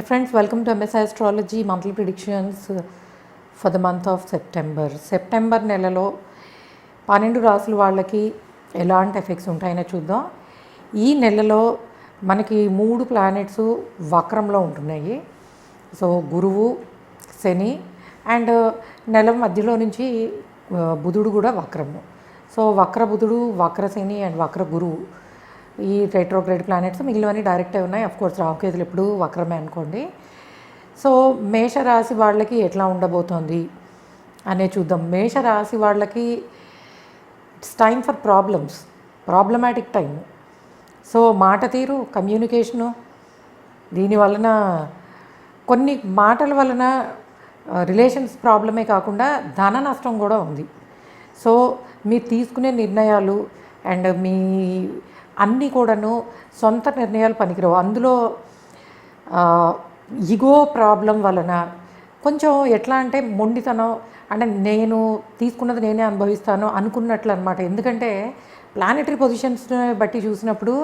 friends, welcome to MSI Astrology monthly predictions for the month of September. September నెలలో 12 రాసుల వాళ్ళకి ఎలాంటి effects ఉంటాయని చూద్దాం. ఈ నెలలో మనకి 3 ప్లానెట్స్ వక్రంలో ఉంటున్నాయి. సో గురువు, శని అండ్ నెల మధ్యలో నుంచి బుధుడు కూడా వక్రము. సో వక్ర బుధుడు, వక్ర శని అండ్ వక్ర గురువు ఈ రెట్రోగ్రేడ్ ప్లానెట్స్, మిగిలినవన్నీ డైరెక్టే ఉన్నాయి. అఫ్కోర్స్ రాహుకేతులు ఎప్పుడు వక్రమే అనుకోండి. సో మేషరాశి వాళ్ళకి ఎట్లా ఉండబోతోంది అనే చూద్దాం. మేషరాశి వాళ్ళకి it's time for problematic time. So మాట తీరు, కమ్యూనికేషను, దీని వలన కొన్ని మాటల వలన రిలేషన్స్ ప్రాబ్లమే కాకుండా ధన నష్టం కూడా ఉంది. సో మీరు తీసుకునే నిర్ణయాలు అండ్ మీ అన్నీ కూడాను సొంత నిర్ణయాలు పనికిరావు. అందులో ఈగో ప్రాబ్లం వలన కొంచెం ఎట్లా అంటే మొండితనం, అంటే నేను తీసుకున్నది నేనే అనుభవిస్తాను అనుకున్నట్లు అనమాట. ఎందుకంటే ప్లానెటరీ పొజిషన్స్ బట్టి చూసినప్పుడు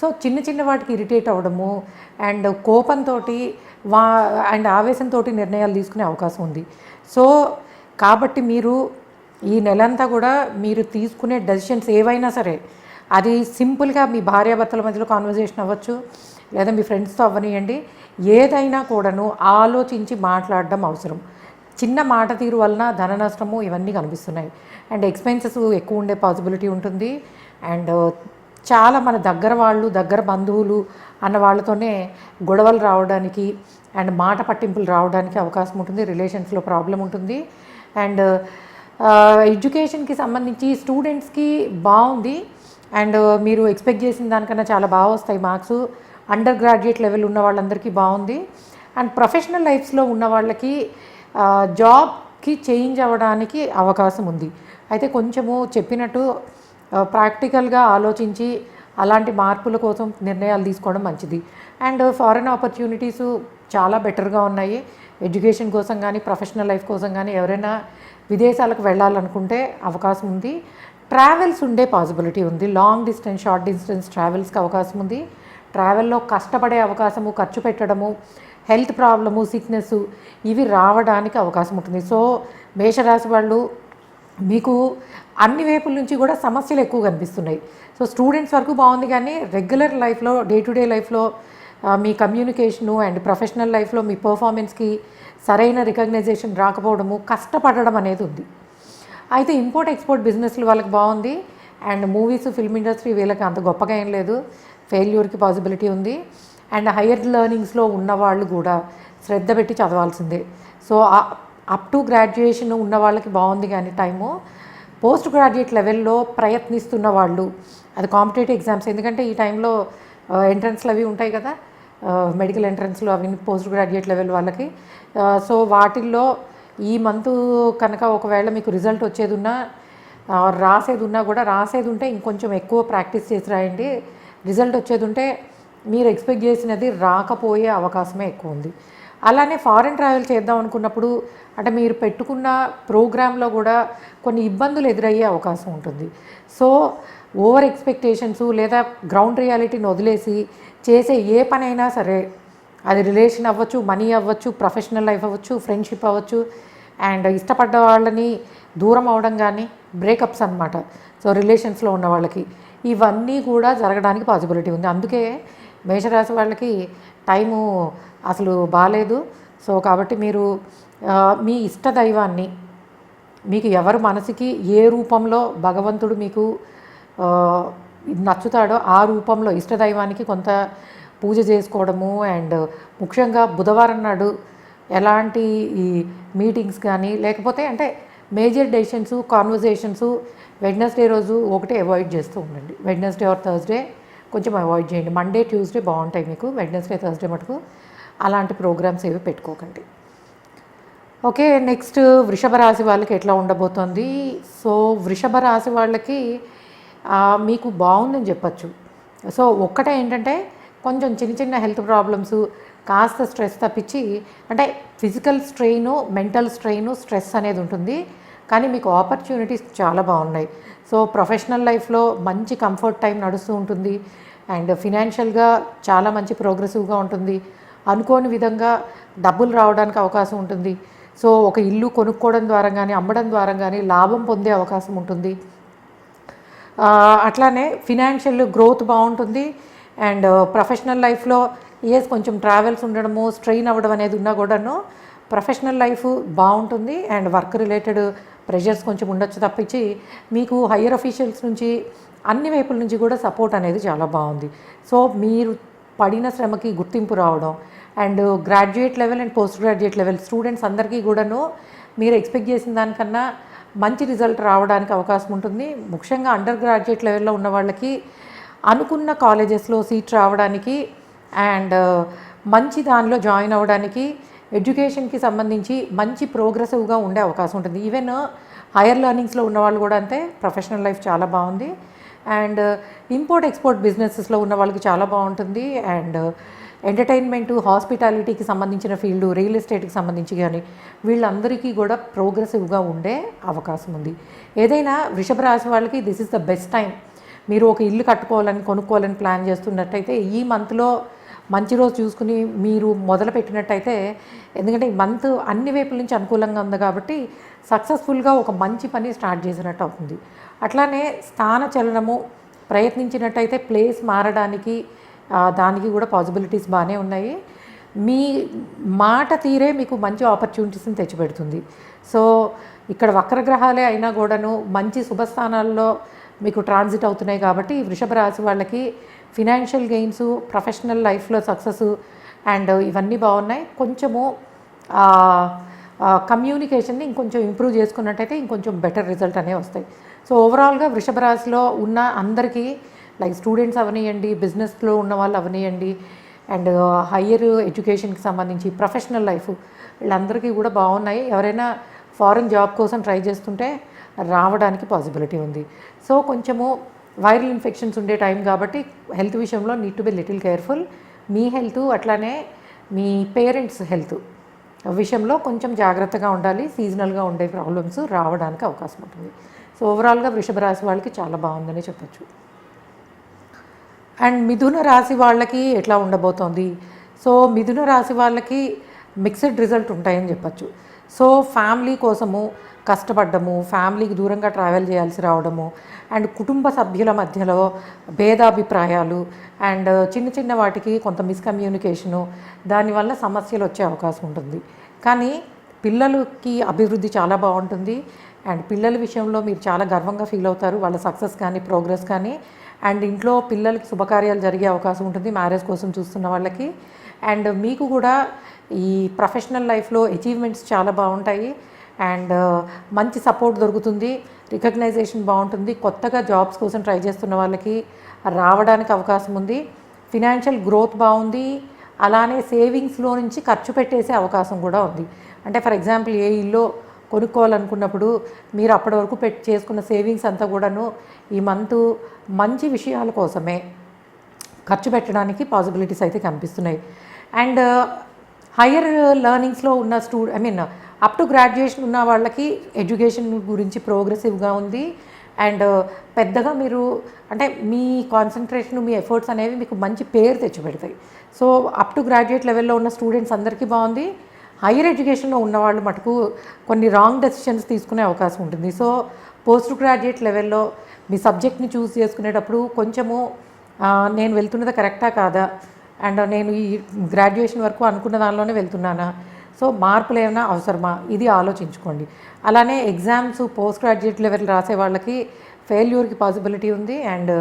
సో చిన్న చిన్న వాటికి ఇరిటేట్ అవ్వడము అండ్ కోపంతో అండ్ ఆవేశంతో నిర్ణయాలు తీసుకునే అవకాశం ఉంది. సో కాబట్టి మీరు ఈ నెలంతా కూడా మీరు తీసుకునే డెసిషన్స్ ఏవైనా సరే అది సింపుల్గా మీ భార్యాభర్తల మధ్యలో కాన్వర్జేషన్ అవ్వచ్చు, లేదా మీ ఫ్రెండ్స్తో అవ్వనియండి, ఏదైనా కూడాను ఆలోచించి మాట్లాడడం అవసరం. చిన్న మాట తీరు వలన ధన నష్టము ఇవన్నీ కనిపిస్తున్నాయి. అండ్ ఎక్స్పెన్సెస్ ఎక్కువ ఉండే పాసిబిలిటీ ఉంటుంది. అండ్ చాలా మన దగ్గర వాళ్ళు, దగ్గర బంధువులు అన్న వాళ్ళతోనే గొడవలు రావడానికి అండ్ మాట పట్టింపులు రావడానికి అవకాశం ఉంటుంది. రిలేషన్స్లో ప్రాబ్లం ఉంటుంది. అండ్ ఎడ్యుకేషన్కి సంబంధించి స్టూడెంట్స్కి బాగుంది. అండ్ మీరు ఎక్స్పెక్ట్ చేసిన దానికన్నా చాలా బాగా వస్తాయి మార్క్స్. అండర్ గ్రాడ్యుయేట్ లెవెల్ ఉన్న వాళ్ళందరికీ బాగుంది. అండ్ ప్రొఫెషనల్ లైఫ్స్లో ఉన్న వాళ్ళకి జాబ్కి చేంజ్ అవ్వడానికి అవకాశం ఉంది. అయితే కొంచెము చెప్పినట్టు ప్రాక్టికల్గా ఆలోచించి అలాంటి మార్పుల కోసం నిర్ణయాలు తీసుకోవడం మంచిది. అండ్ ఫారెన్ ఆపర్చునిటీస్ చాలా బెటర్గా ఉన్నాయి. ఎడ్యుకేషన్ కోసం కానీ ప్రొఫెషనల్ లైఫ్ కోసం కానీ ఎవరైనా విదేశాలకు వెళ్ళాలనుకుంటే అవకాశం ఉంది. ట్రావెల్స్ ఉండే పాసిబిలిటీ ఉంది. లాంగ్ డిస్టెన్స్, షార్ట్ డిస్టెన్స్ ట్రావెల్స్కి అవకాశం ఉంది. ట్రావెల్లో కష్టపడే అవకాశము, ఖర్చు పెట్టడము, హెల్త్ ప్రాబ్లము, సిక్నెస్ ఇవి రావడానికి అవకాశం ఉంటుంది. సో మేషరాశి వాళ్ళు మీకు అన్ని వైపుల నుంచి కూడా సమస్యలు ఎక్కువ కనిపిస్తున్నాయి. సో స్టూడెంట్స్ వరకు బాగుంది, కానీ రెగ్యులర్ లైఫ్లో, డే టు డే లైఫ్లో మీ కమ్యూనికేషను అండ్ ప్రొఫెషనల్ లైఫ్లో మీ పర్ఫార్మెన్స్కి సరైన రికగ్నైజేషన్ రాకపోవడము, కష్టపడడం అనేది ఉంది. అయితే ఇంపోర్ట్ ఎక్స్పోర్ట్ బిజినెస్లు వాళ్ళకి బాగుంది. అండ్ మూవీస్, ఫిల్మ్ ఇండస్ట్రీ వీళ్ళకి అంత గొప్పగా ఏం లేదు, ఫెయిల్యూర్కి పాసిబిలిటీ ఉంది. అండ్ హయ్యర్ లెర్నింగ్స్లో ఉన్నవాళ్ళు కూడా శ్రద్ధ పెట్టి చదవాల్సిందే. సో అప్ టు గ్రాడ్యుయేషన్ ఉన్న వాళ్ళకి బాగుంది, కానీ టైము పోస్ట్ గ్రాడ్యుయేట్ లెవెల్లో ప్రయత్నిస్తున్న వాళ్ళు, అది కాంపిటేటివ్ ఎగ్జామ్స్, ఎందుకంటే ఈ టైంలో ఎంట్రన్స్లు అవి ఉంటాయి కదా, మెడికల్ ఎంట్రన్స్లు అవి పోస్ట్ గ్రాడ్యుయేట్ లెవెల్ వాళ్ళకి. సో వాటిల్లో ఈ మంత్ కనుక ఒకవేళ మీకు రిజల్ట్ వచ్చేది ఉన్నా, రాసేది ఉన్నా కూడా, రాసేది ఉంటే ఇంకొంచెం ఎక్కువ ప్రాక్టీస్ చేసి రాయండి. రిజల్ట్ వచ్చేది ఉంటే మీరు ఎక్స్పెక్ట్ చేసినది రాకపోయే అవకాశమే ఎక్కువ ఉంది. అలానే ఫారెన్ ట్రావెల్ చేద్దాం అనుకున్నప్పుడు, అంటే మీరు పెట్టుకున్న ప్రోగ్రాంలో కూడా కొన్ని ఇబ్బందులు ఎదురయ్యే అవకాశం ఉంటుంది. సో ఓవర్ ఎక్స్పెక్టేషన్స్ లేదా గ్రౌండ్ రియాలిటీని వదిలేసి చేసే ఏ పనైనా సరే, అది రిలేషన్ అవ్వచ్చు, మనీ అవ్వచ్చు, ప్రొఫెషనల్ లైఫ్ అవ్వచ్చు, ఫ్రెండ్షిప్ అవ్వచ్చు, అండ్ ఇష్టపడ్డ వాళ్ళని దూరం అవడం కానీ, బ్రేకప్స్ అనమాట. సో రిలేషన్స్లో ఉన్న వాళ్ళకి ఇవన్నీ కూడా జరగడానికి పాసిబిలిటీ ఉంది. అందుకే మేషరాశి వాళ్ళకి టైము అసలు బాగాలేదు. సో కాబట్టి మీరు మీ ఇష్ట దైవాన్ని, మీకు ఎవరు మనసుకి ఏ రూపంలో భగవంతుడు మీకు నచ్చుతాడో ఆ రూపంలో ఇష్టదైవానికి కొంత పూజ చేసుకోవడము. అండ్ ముఖ్యంగా బుధవారం నాడు ఎలాంటి ఈ మీటింగ్స్ కానీ, లేకపోతే అంటే మేజర్ డెసిషన్స్, కాన్వర్జేషన్స్ వెడ్నెస్డే రోజు ఒకటే అవాయిడ్ చేస్తూ ఉండండి. వెడ్నెస్డే ఆర్ థర్స్డే కొంచెం అవాయిడ్ చేయండి. మండే, ట్యూస్డే బాగుంటాయి మీకు. వెడ్నెస్డే, థర్స్డే మటుకు అలాంటి ప్రోగ్రామ్స్ ఏవి పెట్టుకోకండి. ఓకే, నెక్స్ట్ వృషభ రాశి వాళ్ళకి ఎట్లా ఉండబోతోంది. సో వృషభ రాశి వాళ్ళకి మీకు బాగుందని చెప్పచ్చు. సో ఒక్కటే ఏంటంటే కొంచెం చిన్న చిన్న హెల్త్ ప్రాబ్లమ్స్, కాస్త స్ట్రెస్ తప్పించి, అంటే physical strain, mental strain, stress అనేది ఉంటుంది. కానీ మీకు ఆపర్చునిటీస్ చాలా బాగున్నాయి. సో ప్రొఫెషనల్ లైఫ్లో మంచి కంఫర్ట్ టైం నడుస్తూ ఉంటుంది. అండ్ ఫినాన్షియల్గా చాలా మంచి ప్రోగ్రెసివ్గా ఉంటుంది. అనుకోని విధంగా డబ్బులు రావడానికి అవకాశం ఉంటుంది. సో ఒక ఇల్లు కొనుక్కోవడం ద్వారా కానీ అమ్మడం ద్వారా కానీ లాభం పొందే అవకాశం ఉంటుంది. అట్లానే ఫినాన్షియల్ గ్రోత్ బాగుంటుంది. అండ్ ప్రొఫెషనల్ లైఫ్లో కొంచెం ట్రావెల్స్ ఉండడము, స్ట్రెయిన్ అవ్వడం అనేది ఉన్నా కూడాను ప్రొఫెషనల్ లైఫ్ బాగుంటుంది. అండ్ వర్క్ రిలేటెడ్ ప్రెషర్స్ కొంచెం ఉండొచ్చు తప్పించి మీకు హయ్యర్ అఫీషియల్స్ నుంచి అన్ని వైపుల నుంచి కూడా సపోర్ట్ అనేది చాలా బాగుంది. సో మీరు పడిన శ్రమకి గుర్తింపు రావడం and graduate level and post graduate level students అందరికీ కూడాను మీరు ఎక్స్పెక్ట్ చేసిన దానికన్నా మంచి రిజల్ట్ రావడానికి అవకాశం ఉంటుంది. ముఖ్యంగా అండర్ గ్రాడ్యుయేట్ లెవెల్లో ఉన్న వాళ్ళకి అనుకున్న కాలేజెస్లో సీట్ రావడానికి అండ్ మంచి దానిలో జాయిన్ అవ్వడానికి ఎడ్యుకేషన్కి సంబంధించి మంచి ప్రోగ్రెసివ్గా ఉండే అవకాశం ఉంటుంది. ఈవెన్ హైయర్ లెర్నింగ్స్లో ఉన్న వాళ్ళు కూడా అంతే. ప్రొఫెషనల్ లైఫ్ చాలా బాగుంది. అండ్ ఇంపోర్ట్ ఎక్స్పోర్ట్ బిజినెసెస్లో ఉన్న వాళ్ళకి చాలా బాగుంటుంది. అండ్ ఎంటర్టైన్మెంటు, హాస్పిటాలిటీకి సంబంధించిన ఫీల్డు, రియల్ ఎస్టేట్కి సంబంధించి కానీ వీళ్ళందరికీ కూడా ప్రోగ్రెసివ్గా ఉండే అవకాశం ఉంది. ఏదైనా వృషభ రాశి వాళ్ళకి this is the best time. మీరు ఒక ఇల్లు కట్టుకోవాలని, కొనుక్కోవాలని ప్లాన్ చేస్తున్నట్టయితే ఈ మంత్లో మంచి రోజు చూసుకుని మీరు మొదలు పెట్టినట్టయితే, ఎందుకంటే ఈ మంత్ అన్ని వైపుల నుంచి అనుకూలంగా ఉంది కాబట్టి సక్సెస్ఫుల్గా ఒక మంచి పని స్టార్ట్ చేసినట్టు అవుతుంది. అట్లానే స్థాన చలనము ప్రయత్నించినట్టయితే ప్లేస్ మారడానికి దానికి కూడా పాసిబిలిటీస్ బాగానే ఉన్నాయి. మీ మాట తీరే మీకు మంచి ఆపర్చునిటీస్ని తెచ్చిపెడుతుంది. సో ఇక్కడ వక్రగ్రహాలే అయినా కూడాను మంచి శుభస్థానాల్లో మీకు ట్రాన్సిట్ అవుతున్నాయి కాబట్టి వృషభ రాశి వాళ్ళకి ఫినాన్షియల్ గెయిన్స్, ప్రొఫెషనల్ లైఫ్లో సక్సెస్ అండ్ ఇవన్నీ బాగున్నాయి. కొంచెము కమ్యూనికేషన్ని ఇంకొంచెం ఇంప్రూవ్ చేసుకున్నట్టయితే ఇంకొంచెం బెటర్ రిజల్ట్ అనేవి వస్తాయి. సో ఓవరాల్గా వృషభ రాశిలో ఉన్న అందరికీ లైక్ స్టూడెంట్స్ అవనియండి, బిజినెస్లో ఉన్న వాళ్ళు అవనియండి అండ్ హయ్యర్ ఎడ్యుకేషన్కి సంబంధించి ప్రొఫెషనల్ లైఫ్ వీళ్ళందరికీ కూడా బాగున్నాయి. ఎవరైనా ఫారెన్ జాబ్ కోసం ట్రై చేస్తుంటే రావడానికి పాసిబిలిటీ ఉంది. సో కొంచెము వైరల్ ఇన్ఫెక్షన్స్ ఉండే టైం కాబట్టి హెల్త్ విషయంలో need to be little careful. Me health అట్లానే మీ పేరెంట్స్ హెల్త్ విషయంలో కొంచెం జాగ్రత్తగా ఉండాలి. సీజనల్గా ఉండే ప్రాబ్లమ్స్ రావడానికి అవకాశం ఉంటుంది. సో ఓవరాల్గా వృషభ రాశి వాళ్ళకి చాలా బాగుందని చెప్పచ్చు. అండ్ మిథున రాశి వాళ్ళకి ఎట్లా ఉండబోతోంది? సో మిథున రాశి వాళ్ళకి మిక్స్డ్ రిజల్ట్ ఉంటాయని చెప్పచ్చు. సో ఫ్యామిలీ కోసము కష్టపడ్డము, ఫ్యామిలీకి దూరంగా ట్రావెల్ చేయాల్సి రావడము అండ్ కుటుంబ సభ్యుల మధ్యలో భేదాభిప్రాయాలు అండ్ చిన్న చిన్న వాటికి కొంత మిస్కమ్యూనికేషను, దానివల్ల సమస్యలు వచ్చే అవకాశం ఉంటుంది. కానీ పిల్లలకి అభివృద్ధి చాలా బాగుంటుంది. అండ్ పిల్లల విషయంలో మీరు చాలా గర్వంగా ఫీల్ అవుతారు, వాళ్ళ సక్సెస్ కానీ ప్రోగ్రెస్ కానీ. అండ్ ఇంట్లో పిల్లలకి శుభకార్యాలు జరిగే అవకాశం ఉంటుంది మ్యారేజ్ కోసం చూస్తున్న వాళ్ళకి. అండ్ మీకు కూడా ఈ ప్రొఫెషనల్ లైఫ్లో అచీవ్మెంట్స్ చాలా బాగుంటాయి అండ్ మంచి సపోర్ట్ దొరుకుతుంది, రికగ్నైజేషన్ బాగుంటుంది. కొత్తగా జాబ్స్ కోసం ట్రై చేస్తున్న వాళ్ళకి రావడానికి అవకాశం ఉంది. ఫినాన్షియల్ గ్రోత్ బాగుంది. అలానే సేవింగ్స్లో నుంచి ఖర్చు పెట్టేసే అవకాశం కూడా ఉంది. అంటే ఫర్ ఎగ్జాంపుల్ ఏ ఇల్లు కొనుక్కోవాలనుకున్నప్పుడు మీరు అప్పటి వరకు చేసుకున్న సేవింగ్స్ అంతా కూడాను ఈ మంత్ మంచి విషయాల కోసమే ఖర్చు పెట్టడానికి పాసిబిలిటీస్ అయితే కనిపిస్తున్నాయి. అండ్ హయ్యర్ లెర్నింగ్స్లో ఉన్న అప్ టు గ్రాడ్యుయేషన్ ఉన్న వాళ్ళకి ఎడ్యుకేషన్ గురించి ప్రోగ్రెసివ్గా ఉంది. అండ్ పెద్దగా మీరు అంటే మీ కాన్సన్ట్రేషన్, మీ ఎఫర్ట్స్ అనేవి మీకు మంచి పేరు తెచ్చిపెడతాయి. సో అప్ టు గ్రాడ్యుయేట్ లెవెల్లో ఉన్న స్టూడెంట్స్ అందరికీ బాగుంది. హైయర్ ఎడ్యుకేషన్లో ఉన్నవాళ్ళు మటుకు కొన్ని రాంగ్ డెసిషన్స్ తీసుకునే అవకాశం ఉంటుంది. సో పోస్ట్ గ్రాడ్యుయేట్ లెవెల్లో మీ సబ్జెక్ట్ని చూస్ చేసుకునేటప్పుడు కొంచెము నేను వెళ్తున్నది కరెక్టా కాదా అండ్ నేను ఈ గ్రాడ్యుయేషన్ వరకు అనుకున్న దానిలోనే వెళ్తున్నానా, సో మార్పులు ఏమైనా అవసరమా, ఇది ఆలోచించుకోండి. అలానే ఎగ్జామ్స్ పోస్ట్ గ్రాడ్యుయేట్ లెవెల్ రాసే వాళ్ళకి ఫెయిల్యూర్కి పాసిబిలిటీ ఉంది. అండ్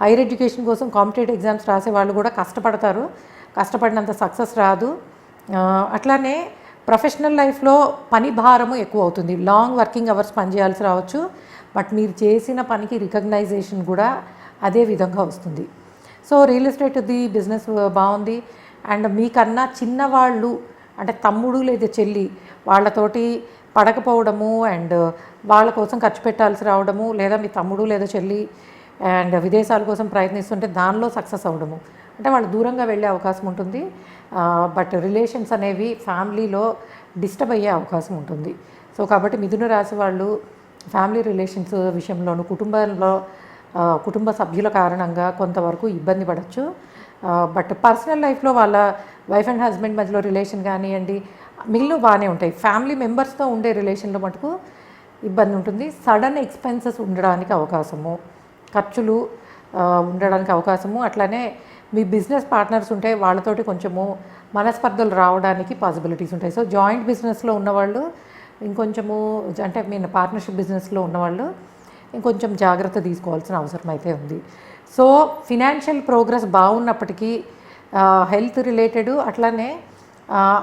హైయర్ ఎడ్యుకేషన్ కోసం కాంపిటేటివ్ ఎగ్జామ్స్ రాసే వాళ్ళు కూడా కష్టపడతారు, కష్టపడినంత సక్సెస్ రాదు. అట్లానే ప్రొఫెషనల్ లైఫ్లో పని భారము ఎక్కువ అవుతుంది. లాంగ్ వర్కింగ్ అవర్స్ పనిచేయాల్సి రావచ్చు, బట్ మీరు చేసిన పనికి రికగ్నైజేషన్ కూడా అదే విధంగా వస్తుంది. సో రియల్ ఎస్టేట్ది బిజినెస్ బాగుంది. అండ్ మీకన్నా చిన్నవాళ్ళు అంటే తమ్ముడు లేదా చెల్లి వాళ్ళతోటి పడకపోవడము అండ్ వాళ్ళ కోసం ఖర్చు పెట్టాల్సి రావడము, లేదా మీ తమ్ముడు లేదా చెల్లి అండ్ విదేశాల కోసం ప్రయత్నిస్తుంటే దానిలో సక్సెస్ అవ్వడము, అంటే వాళ్ళు దూరంగా వెళ్ళే అవకాశం ఉంటుంది. బట్ రిలేషన్స్ అనేవి ఫ్యామిలీలో డిస్టర్బ్ అయ్యే అవకాశం ఉంటుంది. సో కాబట్టి మిథున రాశి వాళ్ళు ఫ్యామిలీ రిలేషన్స్ విషయంలోనూ కుటుంబంలో కుటుంబ సభ్యుల కారణంగా కొంతవరకు ఇబ్బంది పడవచ్చు. బట్ పర్సనల్ లైఫ్లో వాళ్ళ వైఫ్ అండ్ హస్బెండ్ మధ్యలో రిలేషన్ కానివ్వండి, మిగిలిన బాగానే ఉంటాయి. ఫ్యామిలీ మెంబర్స్తో ఉండే రిలేషన్లో మటుకు ఇబ్బంది ఉంటుంది. సడన్ ఎక్స్పెన్సెస్ ఉండడానికి అవకాశము, ఖర్చులు ఉండడానికి అవకాశము, అట్లానే మీ బిజినెస్ పార్ట్నర్స్ ఉంటే వాళ్ళతోటి కొంచెము మనస్పర్ధలు రావడానికి పాసిబిలిటీస్ ఉంటాయి. సో జాయింట్ బిజినెస్లో ఉన్నవాళ్ళు ఇంకొంచెము, అంటే మీ పార్ట్నర్షిప్ బిజినెస్లో ఉన్నవాళ్ళు ఇంకొంచెం జాగ్రత్త తీసుకోవాల్సిన అవసరం అయితే ఉంది. సో ఫినాన్షియల్ ప్రోగ్రెస్ బాగున్నప్పటికీ హెల్త్ రిలేటెడ్ అట్లానే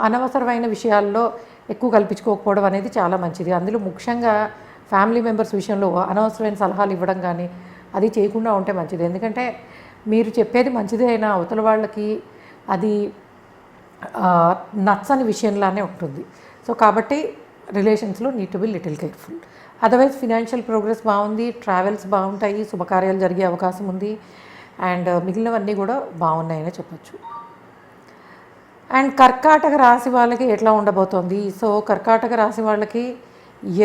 అనవసరమైన విషయాల్లో ఎక్కువ కల్పించుకోకపోవడం అనేది చాలా మంచిది. అందులో ముఖ్యంగా ఫ్యామిలీ మెంబర్స్ విషయంలో అనవసరమైన సలహాలు ఇవ్వడం కానీ అది చేయకుండా ఉంటే మంచిది. ఎందుకంటే మీరు చెప్పేది మంచిదే అయినా అవతల వాళ్ళకి అది నచ్చని విషయంలానే ఉంటుంది. సో కాబట్టి రిలేషన్స్లో need to be little careful. Otherwise financial progress బాగుంది, ట్రావెల్స్ బాగుంటాయి, శుభకార్యాలు జరిగే అవకాశం ఉంది, అండ్ మిగిలినవన్నీ కూడా బాగున్నాయనే చెప్పచ్చు. అండ్ కర్కాటక రాశి వాళ్ళకి ఎట్లా ఉండబోతోంది? సో కర్కాటక రాశి వాళ్ళకి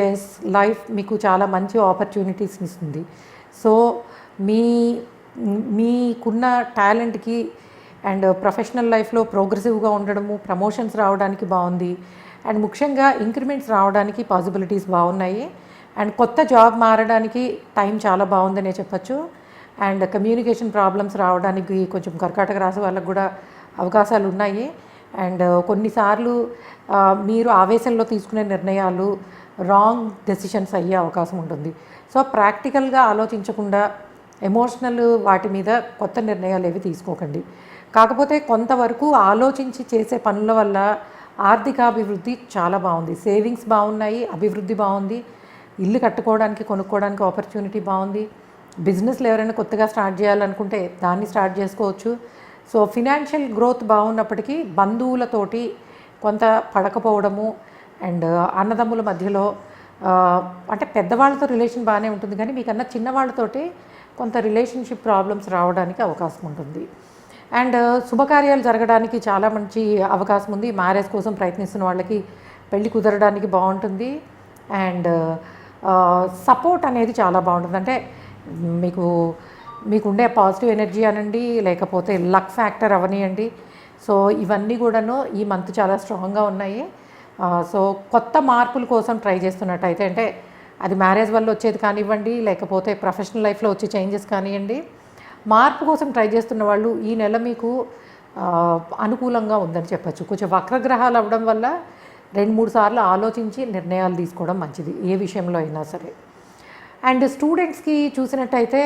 ఎస్, లైఫ్ మీకు చాలా మంచి ఆపర్చునిటీస్ని ఇస్తుంది. సో మీకున్న టాలెంట్కి అండ్ ప్రొఫెషనల్ లైఫ్లో ప్రోగ్రెసివ్గా ఉండడము, ప్రమోషన్స్ రావడానికి బాగుంది, అండ్ ముఖ్యంగా ఇంక్రిమెంట్స్ రావడానికి పాసిబిలిటీస్ బాగున్నాయి, అండ్ కొత్త జాబ్ మారడానికి టైం చాలా బాగుందనే చెప్పచ్చు. అండ్ కమ్యూనికేషన్ ప్రాబ్లమ్స్ రావడానికి కొంచెం కర్కాటక రాశి వాళ్ళకు కూడా అవకాశాలు ఉన్నాయి. అండ్ కొన్నిసార్లు మీరు ఆవేశంలో తీసుకునే నిర్ణయాలు రాంగ్ డెసిషన్స్ అయ్యే అవకాశం ఉంటుంది. సో ప్రాక్టికల్గా ఆలోచించకుండా ఎమోషనల్ వాటి మీద కొత్త నిర్ణయాలు ఏవి తీసుకోకండి. కాకపోతే కొంతవరకు ఆలోచించి చేసే పనుల వల్ల ఆర్థికాభివృద్ధి చాలా బాగుంది, సేవింగ్స్ బాగున్నాయి, అభివృద్ధి బాగుంది, ఇల్లు కట్టుకోవడానికి కొనుక్కోవడానికి ఆపర్చునిటీ బాగుంది, బిజినెస్లు ఎవరైనా కొత్తగా స్టార్ట్ చేయాలనుకుంటే దాన్ని స్టార్ట్ చేసుకోవచ్చు. సో ఫినాన్షియల్ గ్రోత్ బాగున్నప్పటికీ బంధువులతోటి కొంత పడకపోవడము, అండ్ అన్నదమ్ముల మధ్యలో అంటే పెద్దవాళ్ళతో రిలేషన్ బాగానే ఉంటుంది కానీ మీకన్నా చిన్నవాళ్ళతోటి కొంత రిలేషన్షిప్ ప్రాబ్లమ్స్ రావడానికి అవకాశం ఉంటుంది. అండ్ శుభకార్యాలు జరగడానికి చాలా మంచి అవకాశం ఉంది. మ్యారేజ్ కోసం ప్రయత్నిస్తున్న వాళ్ళకి పెళ్ళి కుదరడానికి బాగుంటుంది. అండ్ సపోర్ట్ అనేది చాలా బాగుంటుంది. అంటే మీకుండే పాజిటివ్ ఎనర్జీ అనండి, లేకపోతే లక్ ఫ్యాక్టర్ అవనియండి, సో ఇవన్నీ కూడాను ఈ మంత్ చాలా స్ట్రాంగ్గా ఉన్నాయి. సో కొత్త మార్పుల కోసం ట్రై చేస్తున్నట్టయితే, అంటే అది మ్యారేజ్ వల్ల వచ్చేది కానివ్వండి, లేకపోతే ప్రొఫెషనల్ లైఫ్లో వచ్చే చేంజెస్ కానివ్వండి, మార్పు కోసం ట్రై చేస్తున్న వాళ్ళు ఈ నెల మీకు అనుకూలంగా ఉందని చెప్పచ్చు. కొంచెం వక్రగ్రహాలు అవ్వడం వల్ల 2-3 సార్లు ఆలోచించి నిర్ణయాలు తీసుకోవడం మంచిది ఏ విషయంలో అయినా సరే. అండ్ స్టూడెంట్స్కి చూసినట్టయితే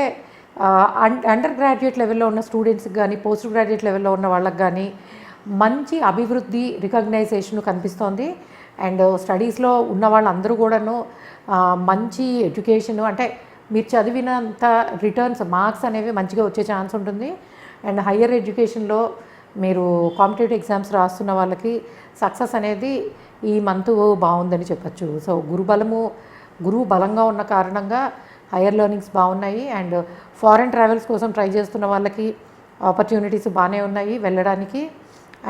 అండర్ గ్రాడ్యుయేట్ లెవెల్లో ఉన్న స్టూడెంట్స్కి కానీ, పోస్ట్ గ్రాడ్యుయేట్ లెవెల్లో ఉన్న వాళ్ళకి కానీ మంచి అభివృద్ధి, రికగ్నైజేషన్ కనిపిస్తోంది. అండ్ స్టడీస్లో ఉన్న వాళ్ళందరూ కూడాను మంచి ఎడ్యుకేషను, అంటే మీరు చదివినంత రిటర్న్స్ మార్క్స్ అనేవి మంచిగా వచ్చే ఛాన్స్ ఉంటుంది. అండ్ హయ్యర్ ఎడ్యుకేషన్లో మీరు కాంపిటేటివ్ ఎగ్జామ్స్ రాస్తున్న వాళ్ళకి సక్సెస్ అనేది ఈ మంత్ బాగుందని చెప్పచ్చు. సో గురువు బలంగా ఉన్న కారణంగా హయ్యర్ లెర్నింగ్స్ బాగున్నాయి. అండ్ ఫారెన్ ట్రావెల్స్ కోసం ట్రై చేస్తున్న వాళ్ళకి ఆపర్చునిటీస్ బాగానే ఉన్నాయి వెళ్ళడానికి.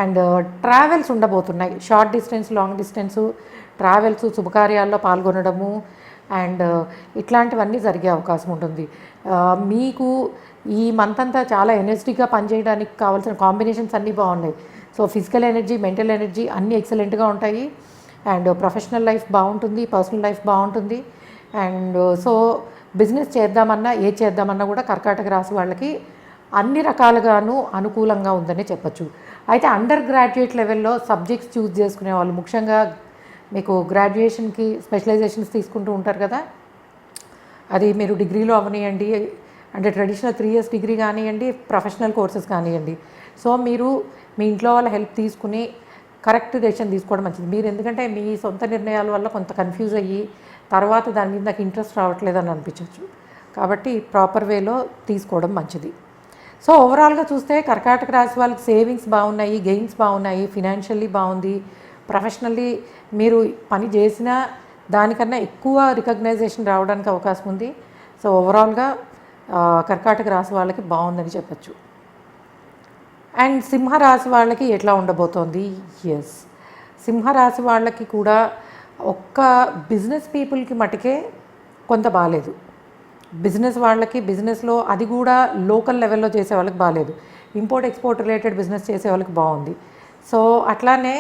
అండ్ ట్రావెల్స్ ఉండబోతున్నాయి, short distance, long distance travels, శుభకార్యాల్లో పాల్గొనడము, అండ్ ఇట్లాంటివన్నీ జరిగే అవకాశం ఉంటుంది. మీకు ఈ మంత్ అంతా చాలా ఎనర్జెటిక్గా పనిచేయడానికి కావాల్సిన కాంబినేషన్స్ అన్నీ బాగున్నాయి. So physical energy, mental energy అన్నీ ఎక్సలెంట్గా ఉంటాయి. అండ్ ప్రొఫెషనల్ లైఫ్ బాగుంటుంది, పర్సనల్ లైఫ్ బాగుంటుంది. అండ్ సో బిజినెస్ చేద్దామన్నా కూడా కర్కాటక రాశి వాళ్ళకి అన్ని రకాలుగాను అనుకూలంగా ఉందని చెప్పచ్చు. అయితే అండర్ గ్రాడ్యుయేట్ లెవెల్లో సబ్జెక్ట్స్ చూస్ చేసుకునే వాళ్ళు, ముఖ్యంగా మీకు గ్రాడ్యుయేషన్కి స్పెషలైజేషన్స్ తీసుకుంటూ ఉంటారు కదా, అది మీరు డిగ్రీలో అవనియండి, అంటే ట్రెడిషనల్ 3 years డిగ్రీ కానివ్వండి, ప్రొఫెషనల్ కోర్సెస్ కానివ్వండి. సో మీరు మీ ఇంట్లో వాళ్ళ హెల్ప్ తీసుకుని కరెక్ట్ డెసిషన్ తీసుకోవడం మంచిది. మీరు ఎందుకంటే మీ సొంత నిర్ణయాల వల్ల కొంత కన్ఫ్యూజ్ అయ్యి తర్వాత దాని మీద నాకు ఇంట్రెస్ట్ రావట్లేదని అనిపించవచ్చు. కాబట్టి ప్రాపర్ వేలో తీసుకోవడం మంచిది. సో ఓవరాల్గా చూస్తే కర్కాటక రాశి వాళ్ళకి సేవింగ్స్ బాగున్నాయి, గెయిన్స్ బాగున్నాయి, ఫినాన్షియల్లీ బాగుంది, ప్రొఫెషనల్లీ మీరు పని చేసినా దానికన్నా ఎక్కువ రికగ్నైజేషన్ రావడానికి అవకాశం ఉంది. సో ఓవరాల్గా కర్కాటక రాశి వాళ్ళకి బాగుందని చెప్పచ్చు. అండ్ సింహరాశి వాళ్ళకి ఎట్లా ఉండబోతోంది? ఎస్, సింహరాశి వాళ్ళకి కూడా ఒక్క బిజినెస్ పీపుల్కి మటుకే కొంత బాగాలేదు. బిజినెస్ వాళ్ళకి, బిజినెస్లో అది కూడా లోకల్ లెవెల్లో చేసే వాళ్ళకి బాగాలేదు. ఇంపోర్ట్ ఎక్స్పోర్ట్ రిలేటెడ్ బిజినెస్ చేసే వాళ్ళకి బాగుంది. సో అట్లానే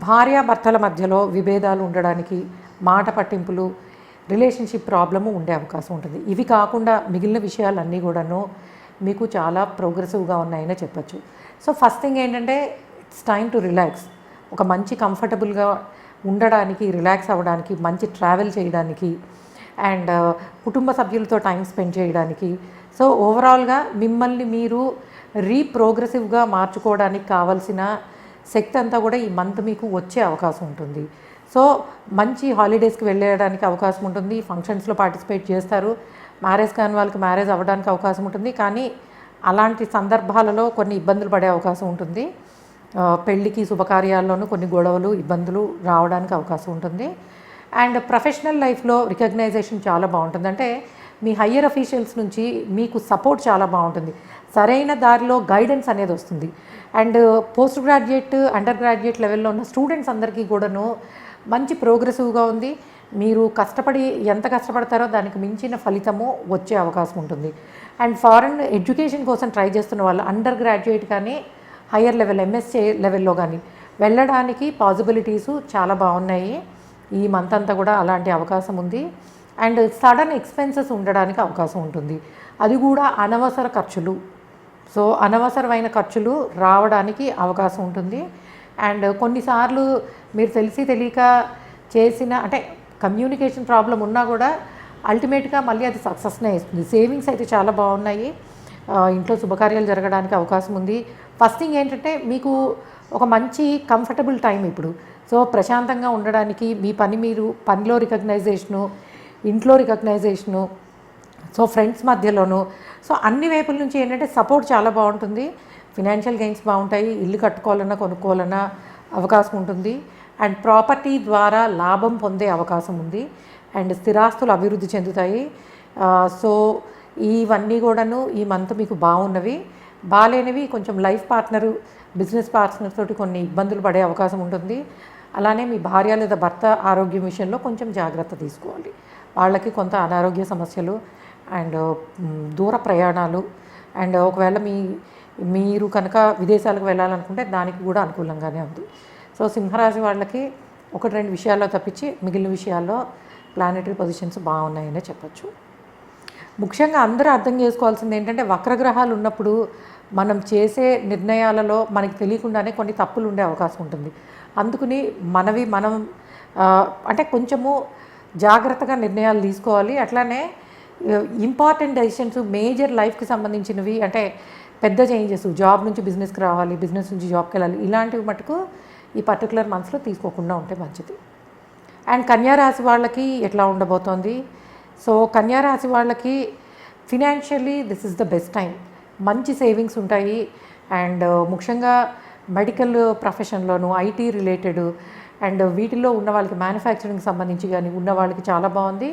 భార్యాభర్తల మధ్యలో విభేదాలు ఉండడానికి, మాట పట్టింపులు, రిలేషన్షిప్ ప్రాబ్లము ఉండే అవకాశం ఉంటుంది. ఇవి కాకుండా మిగిలిన విషయాలన్నీ కూడాను మీకు చాలా ప్రోగ్రెసివ్గా ఉన్నాయనే చెప్పచ్చు. సో ఫస్ట్ థింగ్ ఏంటంటే ఇట్స్ టైమ్ టు రిలాక్స్. ఒక మంచి కంఫర్టబుల్గా ఉండడానికి, రిలాక్స్ అవ్వడానికి, మంచి ట్రావెల్ చేయడానికి అండ్ కుటుంబ సభ్యులతో టైం స్పెండ్ చేయడానికి. సో ఓవరాల్గా మిమ్మల్ని మీరు రీప్రోగ్రెసివ్గా మార్చుకోవడానికి కావాల్సిన శక్తి అంతా కూడా ఈ మంత్ మీకు వచ్చే అవకాశం ఉంటుంది. సో మంచి హాలిడేస్కి వెళ్ళడానికి అవకాశం ఉంటుంది, ఫంక్షన్స్లో పార్టిసిపేట్ చేస్తారు, మ్యారేజ్ కాని వాళ్ళకి మ్యారేజ్ అవ్వడానికి అవకాశం ఉంటుంది. కానీ అలాంటి సందర్భాలలో కొన్ని ఇబ్బందులు పడే అవకాశం ఉంటుంది. పెళ్ళికి శుభకార్యాల్లోనూ కొన్ని గొడవలు, ఇబ్బందులు రావడానికి అవకాశం ఉంటుంది. అండ్ ప్రొఫెషనల్ లైఫ్లో రికగ్నైజేషన్ చాలా బాగుంటుంది. అంటే మీ హయ్యర్ అఫీషియల్స్ నుంచి మీకు సపోర్ట్ చాలా బాగుంటుంది, సరైన దారిలో గైడెన్స్ అనేది వస్తుంది. And post graduate, under graduate లెవెల్లో ఉన్న స్టూడెంట్స్ అందరికీ కూడాను మంచి ప్రోగ్రెసివ్గా ఉంది. మీరు కష్టపడి ఎంత కష్టపడతారో దానికి మించిన ఫలితము వచ్చే అవకాశం ఉంటుంది. అండ్ ఫారెన్ ఎడ్యుకేషన్ కోసం ట్రై చేస్తున్న వాళ్ళు అండర్ గ్రాడ్యుయేట్ కానీ హయ్యర్ లెవెల్ ఎంఎస్సీ లెవెల్లో కానీ వెళ్ళడానికి పాసిబిలిటీసు చాలా బాగున్నాయి. ఈ మంత్ అంతా కూడా అలాంటి అవకాశం ఉంది. అండ్ సడన్ ఎక్స్పెన్సెస్ ఉండడానికి అవకాశం ఉంటుంది, అది కూడా అనవసర ఖర్చులు. సో అనవసరమైన ఖర్చులు రావడానికి అవకాశం ఉంటుంది. అండ్ కొన్నిసార్లు మీరు తెలిసి తెలియక చేసిన అంటే కమ్యూనికేషన్ ప్రాబ్లం ఉన్నా కూడా అల్టిమేట్గా మళ్ళీ అది సక్సెస్నే ఇస్తుంది. సేవింగ్స్ అయితే చాలా బాగున్నాయి, ఇంట్లో శుభకార్యాలు జరగడానికి అవకాశం ఉంది. ఫస్ట్ థింగ్ ఏంటంటే మీకు ఒక మంచి కంఫర్టబుల్ టైం ఇప్పుడు. సో ప్రశాంతంగా ఉండడానికి మీ మీరు పనిలో రికగ్నైజేషను, ఇంట్లో రికగ్నైజేషను, సో ఫ్రెండ్స్ మధ్యలోనూ, సో అన్ని వైపుల నుంచి ఏంటంటే సపోర్ట్ చాలా బాగుంటుంది. ఫినాన్షియల్ గెయిన్స్ బాగుంటాయి, ఇల్లు కట్టుకోవాలన్నా కొనుక్కోవాలన్నా అవకాశం ఉంటుంది. అండ్ ప్రాపర్టీ ద్వారా లాభం పొందే అవకాశం ఉంది. అండ్ స్థిరాస్తులు అభివృద్ధి చెందుతాయి. సో ఇవన్నీ కూడాను ఈ మంత్ మీకు బాగున్నవి. బాగాలేనివి కొంచెం లైఫ్ పార్ట్నరు, బిజినెస్ పార్ట్నర్ తోటి కొన్ని ఇబ్బందులు పడే అవకాశం ఉంటుంది. అలానే మీ భార్య లేదా భర్త ఆరోగ్యం విషయంలో కొంచెం జాగ్రత్త తీసుకోవాలి. వాళ్ళకి కొంత అనారోగ్య సమస్యలు అండ్ దూర ప్రయాణాలు అండ్ ఒకవేళ మీరు కనుక విదేశాలకు వెళ్ళాలనుకుంటే దానికి కూడా అనుకూలంగానే ఉంది. సో సింహరాశి వాళ్ళకి 1-2 విషయాల్లో తప్పించి మిగిలిన విషయాల్లో ప్లానెటరీ పొజిషన్స్ బాగున్నాయనే చెప్పచ్చు. ముఖ్యంగా అందరూ అర్థం చేసుకోవాల్సింది ఏంటంటే వక్రగ్రహాలు ఉన్నప్పుడు మనం చేసే నిర్ణయాలలో మనకి తెలియకుండానే కొన్ని తప్పులు ఉండే అవకాశం ఉంటుంది. అందుకని మనం అంటే కొంచెము జాగ్రత్తగా నిర్ణయాలు తీసుకోవాలి. అట్లానే ఇంపార్టెంట్ డెసిషన్స్, మేజర్ లైఫ్కి సంబంధించినవి, అంటే పెద్ద చేంజెస్, జాబ్ నుంచి బిజినెస్కి రావాలి, బిజినెస్ నుంచి జాబ్కి వెళ్ళాలి, ఇలాంటివి మటుకు ఈ పర్టికులర్ మంత్స్లో తీసుకోకుండా ఉంటే మంచిది. అండ్ కన్యారాశి వాళ్ళకి ఎట్లా ఉండబోతోంది? సో కన్యారాశి వాళ్ళకి financially this is the best time. మంచి సేవింగ్స్ ఉంటాయి. అండ్ ముఖ్యంగా మెడికల్ ప్రొఫెషన్లోను, ఐటీ రిలేటెడ్ అండ్ వీటిల్లో ఉన్న వాళ్ళకి, మ్యానుఫ్యాక్చరింగ్ సంబంధించి కానీ ఉన్న వాళ్ళకి చాలా బాగుంది.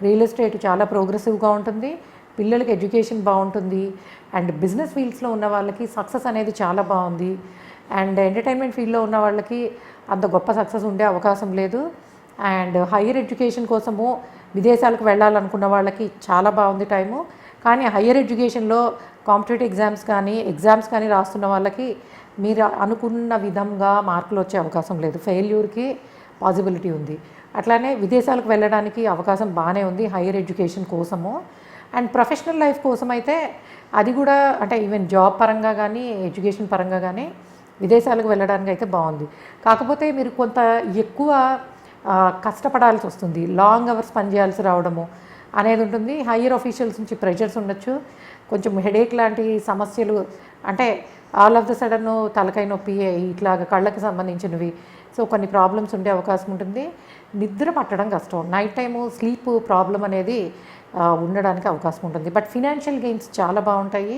రియల్ ఎస్టేట్ చాలా ప్రోగ్రెసివ్గా ఉంటుంది, పిల్లలకి ఎడ్యుకేషన్ బాగుంటుంది. అండ్ బిజినెస్ ఫీల్డ్స్లో ఉన్న వాళ్ళకి సక్సెస్ అనేది చాలా బాగుంది. అండ్ ఎంటర్టైన్మెంట్ ఫీల్డ్లో ఉన్న వాళ్ళకి అంత గొప్ప సక్సెస్ ఉండే అవకాశం లేదు. అండ్ హయ్యర్ ఎడ్యుకేషన్ కోసము విదేశాలకు వెళ్ళాలనుకున్న వాళ్ళకి చాలా బాగుంది టైము. కానీ హయ్యర్ ఎడ్యుకేషన్లో కాంపిటేటివ్ ఎగ్జామ్స్ కానీ రాస్తున్న వాళ్ళకి మీరు అనుకున్న విధంగా మార్కులు వచ్చే అవకాశం లేదు, ఫెయిల్యూర్కి పాసిబిలిటీ ఉంది. అట్లానే విదేశాలకు వెళ్ళడానికి అవకాశం బాగానే ఉంది హయ్యర్ ఎడ్యుకేషన్ కోసము. అండ్ ప్రొఫెషనల్ లైఫ్ కోసం అయితే అది కూడా, అంటే ఈవెన్ జాబ్ పరంగా కానీ ఎడ్యుకేషన్ పరంగా కానీ విదేశాలకు వెళ్ళడానికి అయితే బాగుంది. కాకపోతే మీరు కొంత ఎక్కువ కష్టపడాల్సి వస్తుంది, లాంగ్ అవర్స్ పనిచేయాల్సి రావడము అనేది ఉంటుంది. హయ్యర్ ఆఫీషియల్స్ నుంచి ప్రెషర్స్ ఉండొచ్చు, కొంచెం హెడేక్ లాంటి సమస్యలు, అంటే ఆల్ ఆఫ్ ద సడన్ తలకాయ నొప్పి, ఇట్లాగ కళ్ళకి సంబంధించినవి, సో కొన్ని ప్రాబ్లమ్స్ ఉండే అవకాశం ఉంటుంది. నిద్ర పట్టడం కష్టం, నైట్ టైము స్లీప్ ప్రాబ్లం అనేది ఉండడానికి అవకాశం ఉంటుంది. బట్ ఫినాన్షియల్ గెయిన్స్ చాలా బాగుంటాయి,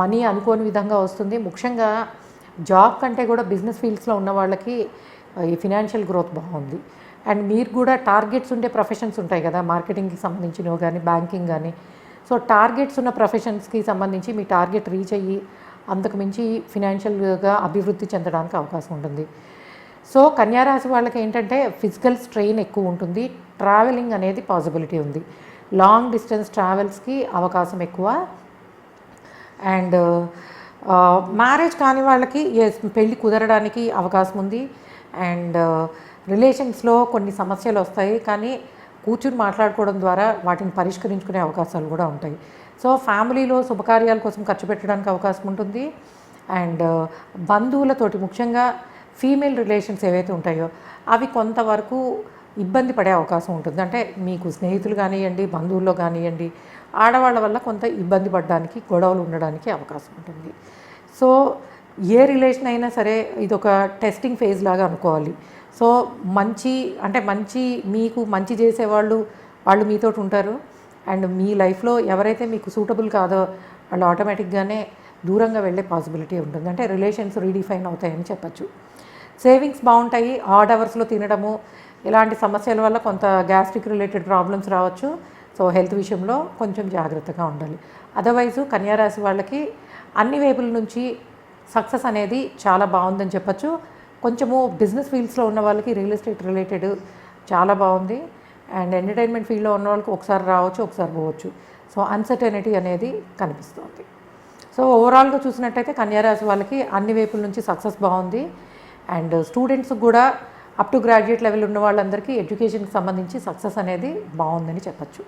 మనీ అనుకోని విధంగా వస్తుంది. ముఖ్యంగా జాబ్ కంటే కూడా బిజినెస్ ఫీల్డ్స్లో ఉన్న వాళ్ళకి ఈ ఫినాన్షియల్ గ్రోత్ బాగుంది. అండ్ మీరు కూడా టార్గెట్స్ ఉండే ప్రొఫెషన్స్ ఉంటాయి కదా, మార్కెటింగ్కి సంబంధించినవి కానీ బ్యాంకింగ్ కానీ, సో టార్గెట్స్ ఉన్న ప్రొఫెషన్స్కి సంబంధించి మీ టార్గెట్ రీచ్ అయ్యి అంతకు మించి ఫినాన్షియల్గా అభివృద్ధి చెందడానికి అవకాశం ఉంటుంది. సో కన్యారాశి వాళ్ళకి ఏంటంటే ఫిజికల్ స్ట్రెయిన్ ఎక్కువ ఉంటుంది, ట్రావెలింగ్ అనేది పాసిబిలిటీ ఉంది, లాంగ్ డిస్టెన్స్ ట్రావెల్స్కి అవకాశం ఎక్కువ. అండ్ మ్యారేజ్ కాని వాళ్ళకి పెళ్ళి కుదరడానికి అవకాశం ఉంది. అండ్ రిలేషన్స్లో కొన్ని సమస్యలు వస్తాయి, కానీ కూర్చుని మాట్లాడుకోవడం ద్వారా వాటిని పరిష్కరించుకునే అవకాశాలు కూడా ఉంటాయి. సో ఫ్యామిలీలో శుభకార్యాల కోసం ఖర్చు పెట్టడానికి అవకాశం ఉంటుంది. అండ్ బంధువులతోటి, ముఖ్యంగా ఫీమేల్ రిలేషన్స్ ఏవైతే ఉంటాయో అవి కొంతవరకు ఇబ్బంది పడే అవకాశం ఉంటుంది. అంటే మీకు స్నేహితులు కానివ్వండి, బంధువుల్లో కానివ్వండి, ఆడవాళ్ళ వల్ల కొంత ఇబ్బంది పడడానికి, గొడవలు ఉండడానికి అవకాశం ఉంటుంది. సో ఏ రిలేషన్ అయినా సరే ఇదొక టెస్టింగ్ ఫేజ్ లాగా అనుకోవాలి. సో మంచి మీకు మంచి చేసేవాళ్ళు వాళ్ళు మీతోటి ఉంటారు. అండ్ మీ లైఫ్లో ఎవరైతే మీకు సూటబుల్ కాదో వాళ్ళు ఆటోమేటిక్గానే దూరంగా వెళ్ళే పాసిబిలిటీ ఉంటుంది. అంటే రిలేషన్స్ రీడిఫైన్ అవుతాయని చెప్పచ్చు. సేవింగ్స్ బాగుంటాయి. ఆడ్ అవర్స్లో తినడము, ఇలాంటి సమస్యల వల్ల కొంత గ్యాస్ట్రిక్ రిలేటెడ్ ప్రాబ్లమ్స్ రావచ్చు. సో హెల్త్ విషయంలో కొంచెం జాగ్రత్తగా ఉండాలి. అదర్వైజు కన్యారాశి వాళ్ళకి అన్ని వైపుల నుంచి సక్సెస్ అనేది చాలా బాగుందని చెప్పచ్చు. కొంచెము బిజినెస్ ఫీల్డ్స్లో ఉన్న వాళ్ళకి రియల్ ఎస్టేట్ రిలేటెడ్ చాలా బాగుంది. అండ్ ఎంటర్టైన్మెంట్ ఫీల్డ్లో ఉన్న వాళ్ళకి ఒకసారి రావచ్చు, ఒకసారి పోవచ్చు. సో అన్సర్టనిటీ అనేది కనిపిస్తుంది. సో ఓవరాల్గా చూసినట్టయితే కన్యారాశి వాళ్ళకి అన్ని వైపుల నుంచి సక్సెస్ బాగుంది. అండ్ స్టూడెంట్స్కి కూడా అప్ టు గ్రాడ్యుయేట్ లెవెల్ ఉన్న వాళ్ళందరికీ ఎడ్యుకేషన్కి సంబంధించి సక్సెస్ అనేది బాగుందని చెప్పచ్చు.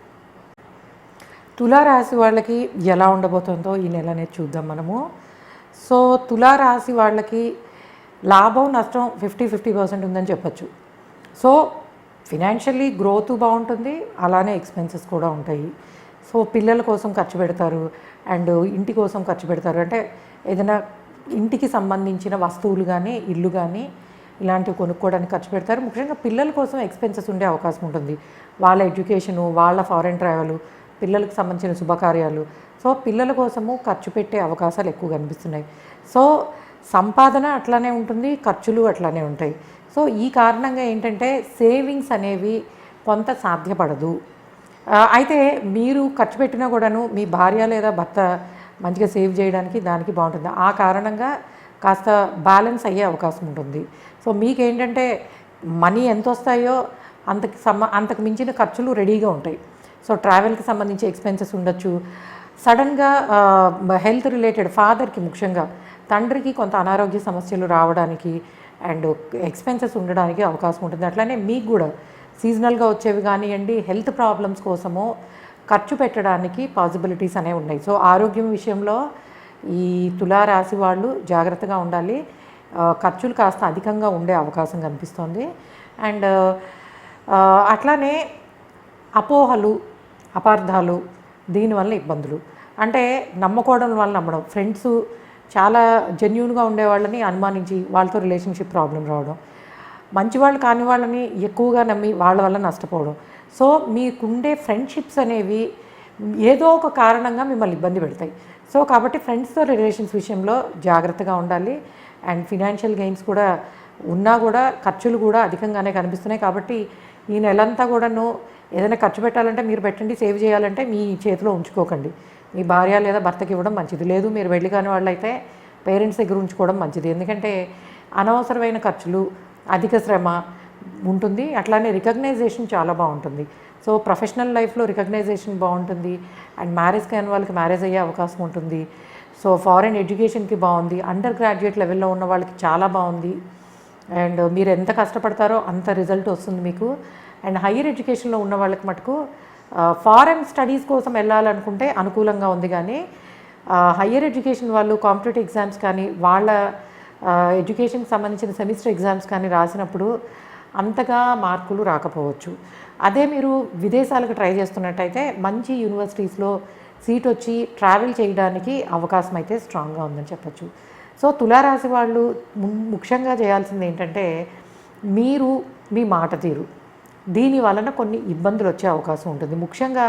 తులారాశి వాళ్ళకి ఎలా ఉండబోతుందో ఈ నెల అనేది చూద్దాం మనము. సో తులారాశి వాళ్ళకి లాభం నష్టం 50-50% ఉందని చెప్పచ్చు. సో ఫినాన్షియల్లీ గ్రోత్ బాగుంటుంది, అలానే ఎక్స్పెన్సెస్ కూడా ఉంటాయి. సో పిల్లల కోసం ఖర్చు పెడతారు, అండ్ ఇంటి కోసం ఖర్చు పెడతారు. అంటే ఏదైనా ఇంటికి సంబంధించిన వస్తువులు కానీ, ఇల్లు కానీ ఇలాంటివి కొనుక్కోవడానికి ఖర్చు పెడతారు. ముఖ్యంగా పిల్లల కోసం ఎక్స్పెన్సెస్ ఉండే అవకాశం ఉంటుంది. వాళ్ళ ఎడ్యుకేషను, వాళ్ళ ఫారెన్ ట్రావెల్, పిల్లలకు సంబంధించిన శుభకార్యాలు. సో పిల్లల కోసము ఖర్చు పెట్టే అవకాశాలు ఎక్కువ కనిపిస్తున్నాయి. సో సంపాదన అట్లానే ఉంటుంది, ఖర్చులు అట్లానే ఉంటాయి. సో ఈ కారణంగా ఏంటంటే సేవింగ్స్ అనేవి కొంత సాధ్యపడదు. అయితే మీరు ఖర్చు పెట్టినా కూడాను మీ భార్య లేదా భర్త మంచిగా సేవ్ చేయడానికి దానికి బాగుంటుంది. ఆ కారణంగా కాస్త బ్యాలెన్స్ అయ్యే అవకాశం ఉంటుంది. సో మీకేంటంటే మనీ ఎంత వస్తాయో అంతకు మించిన ఖర్చులు రెడీగా ఉంటాయి. సో ట్రావెల్కి సంబంధించి ఎక్స్పెన్సెస్ ఉండొచ్చు. సడన్గా హెల్త్ రిలేటెడ్ ఫాదర్కి, ముఖ్యంగా తండ్రికి కొంత అనారోగ్య సమస్యలు రావడానికి అండ్ ఎక్స్పెన్సెస్ ఉండడానికి అవకాశం ఉంటుంది. అట్లానే మీకు కూడా సీజనల్గా వచ్చేవి కానివ్వండి, హెల్త్ ప్రాబ్లమ్స్ కోసము ఖర్చు పెట్టడానికి పాసిబిలిటీస్ అనేవి ఉన్నాయి. సో ఆరోగ్యం విషయంలో ఈ తులారాశి వాళ్ళు జాగ్రత్తగా ఉండాలి. ఖర్చులు కాస్త అధికంగా ఉండే అవకాశం కనిపిస్తుంది. అండ్ అట్లానే అపోహలు, అపార్థాలు, దీనివల్ల ఇబ్బందులు. అంటే నమ్మకోవడం వల్ల నమ్మడం, ఫ్రెండ్స్ చాలా జెన్యూన్గా ఉండేవాళ్ళని అనుమానించి వాళ్ళతో రిలేషన్షిప్ ప్రాబ్లం రావడం, మంచివాళ్ళు కాని వాళ్ళని ఎక్కువగా నమ్మి వాళ్ళ వల్ల నష్టపోవడం. సో మీకుండే ఫ్రెండ్షిప్స్ అనేవి ఏదో ఒక కారణంగా మిమ్మల్ని ఇబ్బంది పెడతాయి. సో కాబట్టి ఫ్రెండ్స్తో రిలేషన్స్ విషయంలో జాగ్రత్తగా ఉండాలి. అండ్ ఫినాన్షియల్ గెయిన్స్ కూడా ఉన్నా కూడా ఖర్చులు కూడా అధికంగానే కనిపిస్తున్నాయి. కాబట్టి ఈ నెలంతా కూడాను ఏదైనా ఖర్చు పెట్టాలంటే మీరు పెట్టండి, సేవ్ చేయాలంటే మీ చేతిలో ఉంచుకోకండి. మీ భార్య లేదా భర్తకి ఇవ్వడం మంచిది. లేదు మీరు వెళ్ళి కాని వాళ్ళైతే పేరెంట్స్ దగ్గర ఉంచుకోవడం మంచిది. ఎందుకంటే అనవసరమైన ఖర్చులు, అధిక శ్రమ ఉంటుంది. అట్లానే రికగ్నైజేషన్ చాలా బాగుంటుంది. సో ప్రొఫెషనల్ లైఫ్లో రికగ్నైజేషన్ బాగుంటుంది. అండ్ మ్యారేజ్ కాని వాళ్ళకి మ్యారేజ్ అయ్యే అవకాశం ఉంటుంది. సో ఫారెన్ ఎడ్యుకేషన్కి బాగుంది. అండర్ గ్రాడ్యుయేట్ లెవెల్లో ఉన్న వాళ్ళకి చాలా బాగుంది. అండ్ మీరు ఎంత కష్టపడతారో అంత రిజల్ట్ వస్తుంది మీకు. అండ్ హయ్యర్ ఎడ్యుకేషన్లో ఉన్న వాళ్ళకి మటుకు ఫారెన్ స్టడీస్ కోసం వెళ్ళాలనుకుంటే అనుకూలంగా ఉంది. కానీ హయ్యర్ ఎడ్యుకేషన్ వాళ్ళు కాంపిటేటివ్ ఎగ్జామ్స్ కానీ, వాళ్ళ ఎడ్యుకేషన్కి సంబంధించిన సెమిస్టర్ ఎగ్జామ్స్ కానీ రాసినప్పుడు అంతగా మార్కులు రాకపోవచ్చు. అదే మీరు విదేశాలకు ట్రై చేస్తున్నట్టయితే మంచి యూనివర్సిటీస్లో సీట్ వచ్చి ట్రావెల్ చేయడానికి అవకాశం అయితే స్ట్రాంగ్గా ఉందని చెప్పచ్చు. సో తులారాశి వాళ్ళు ముఖ్యంగా చేయాల్సింది ఏంటంటే, మీరు మీ మాట తీరు, దీని వలన కొన్ని ఇబ్బందులు వచ్చే అవకాశం ఉంటుంది. ముఖ్యంగా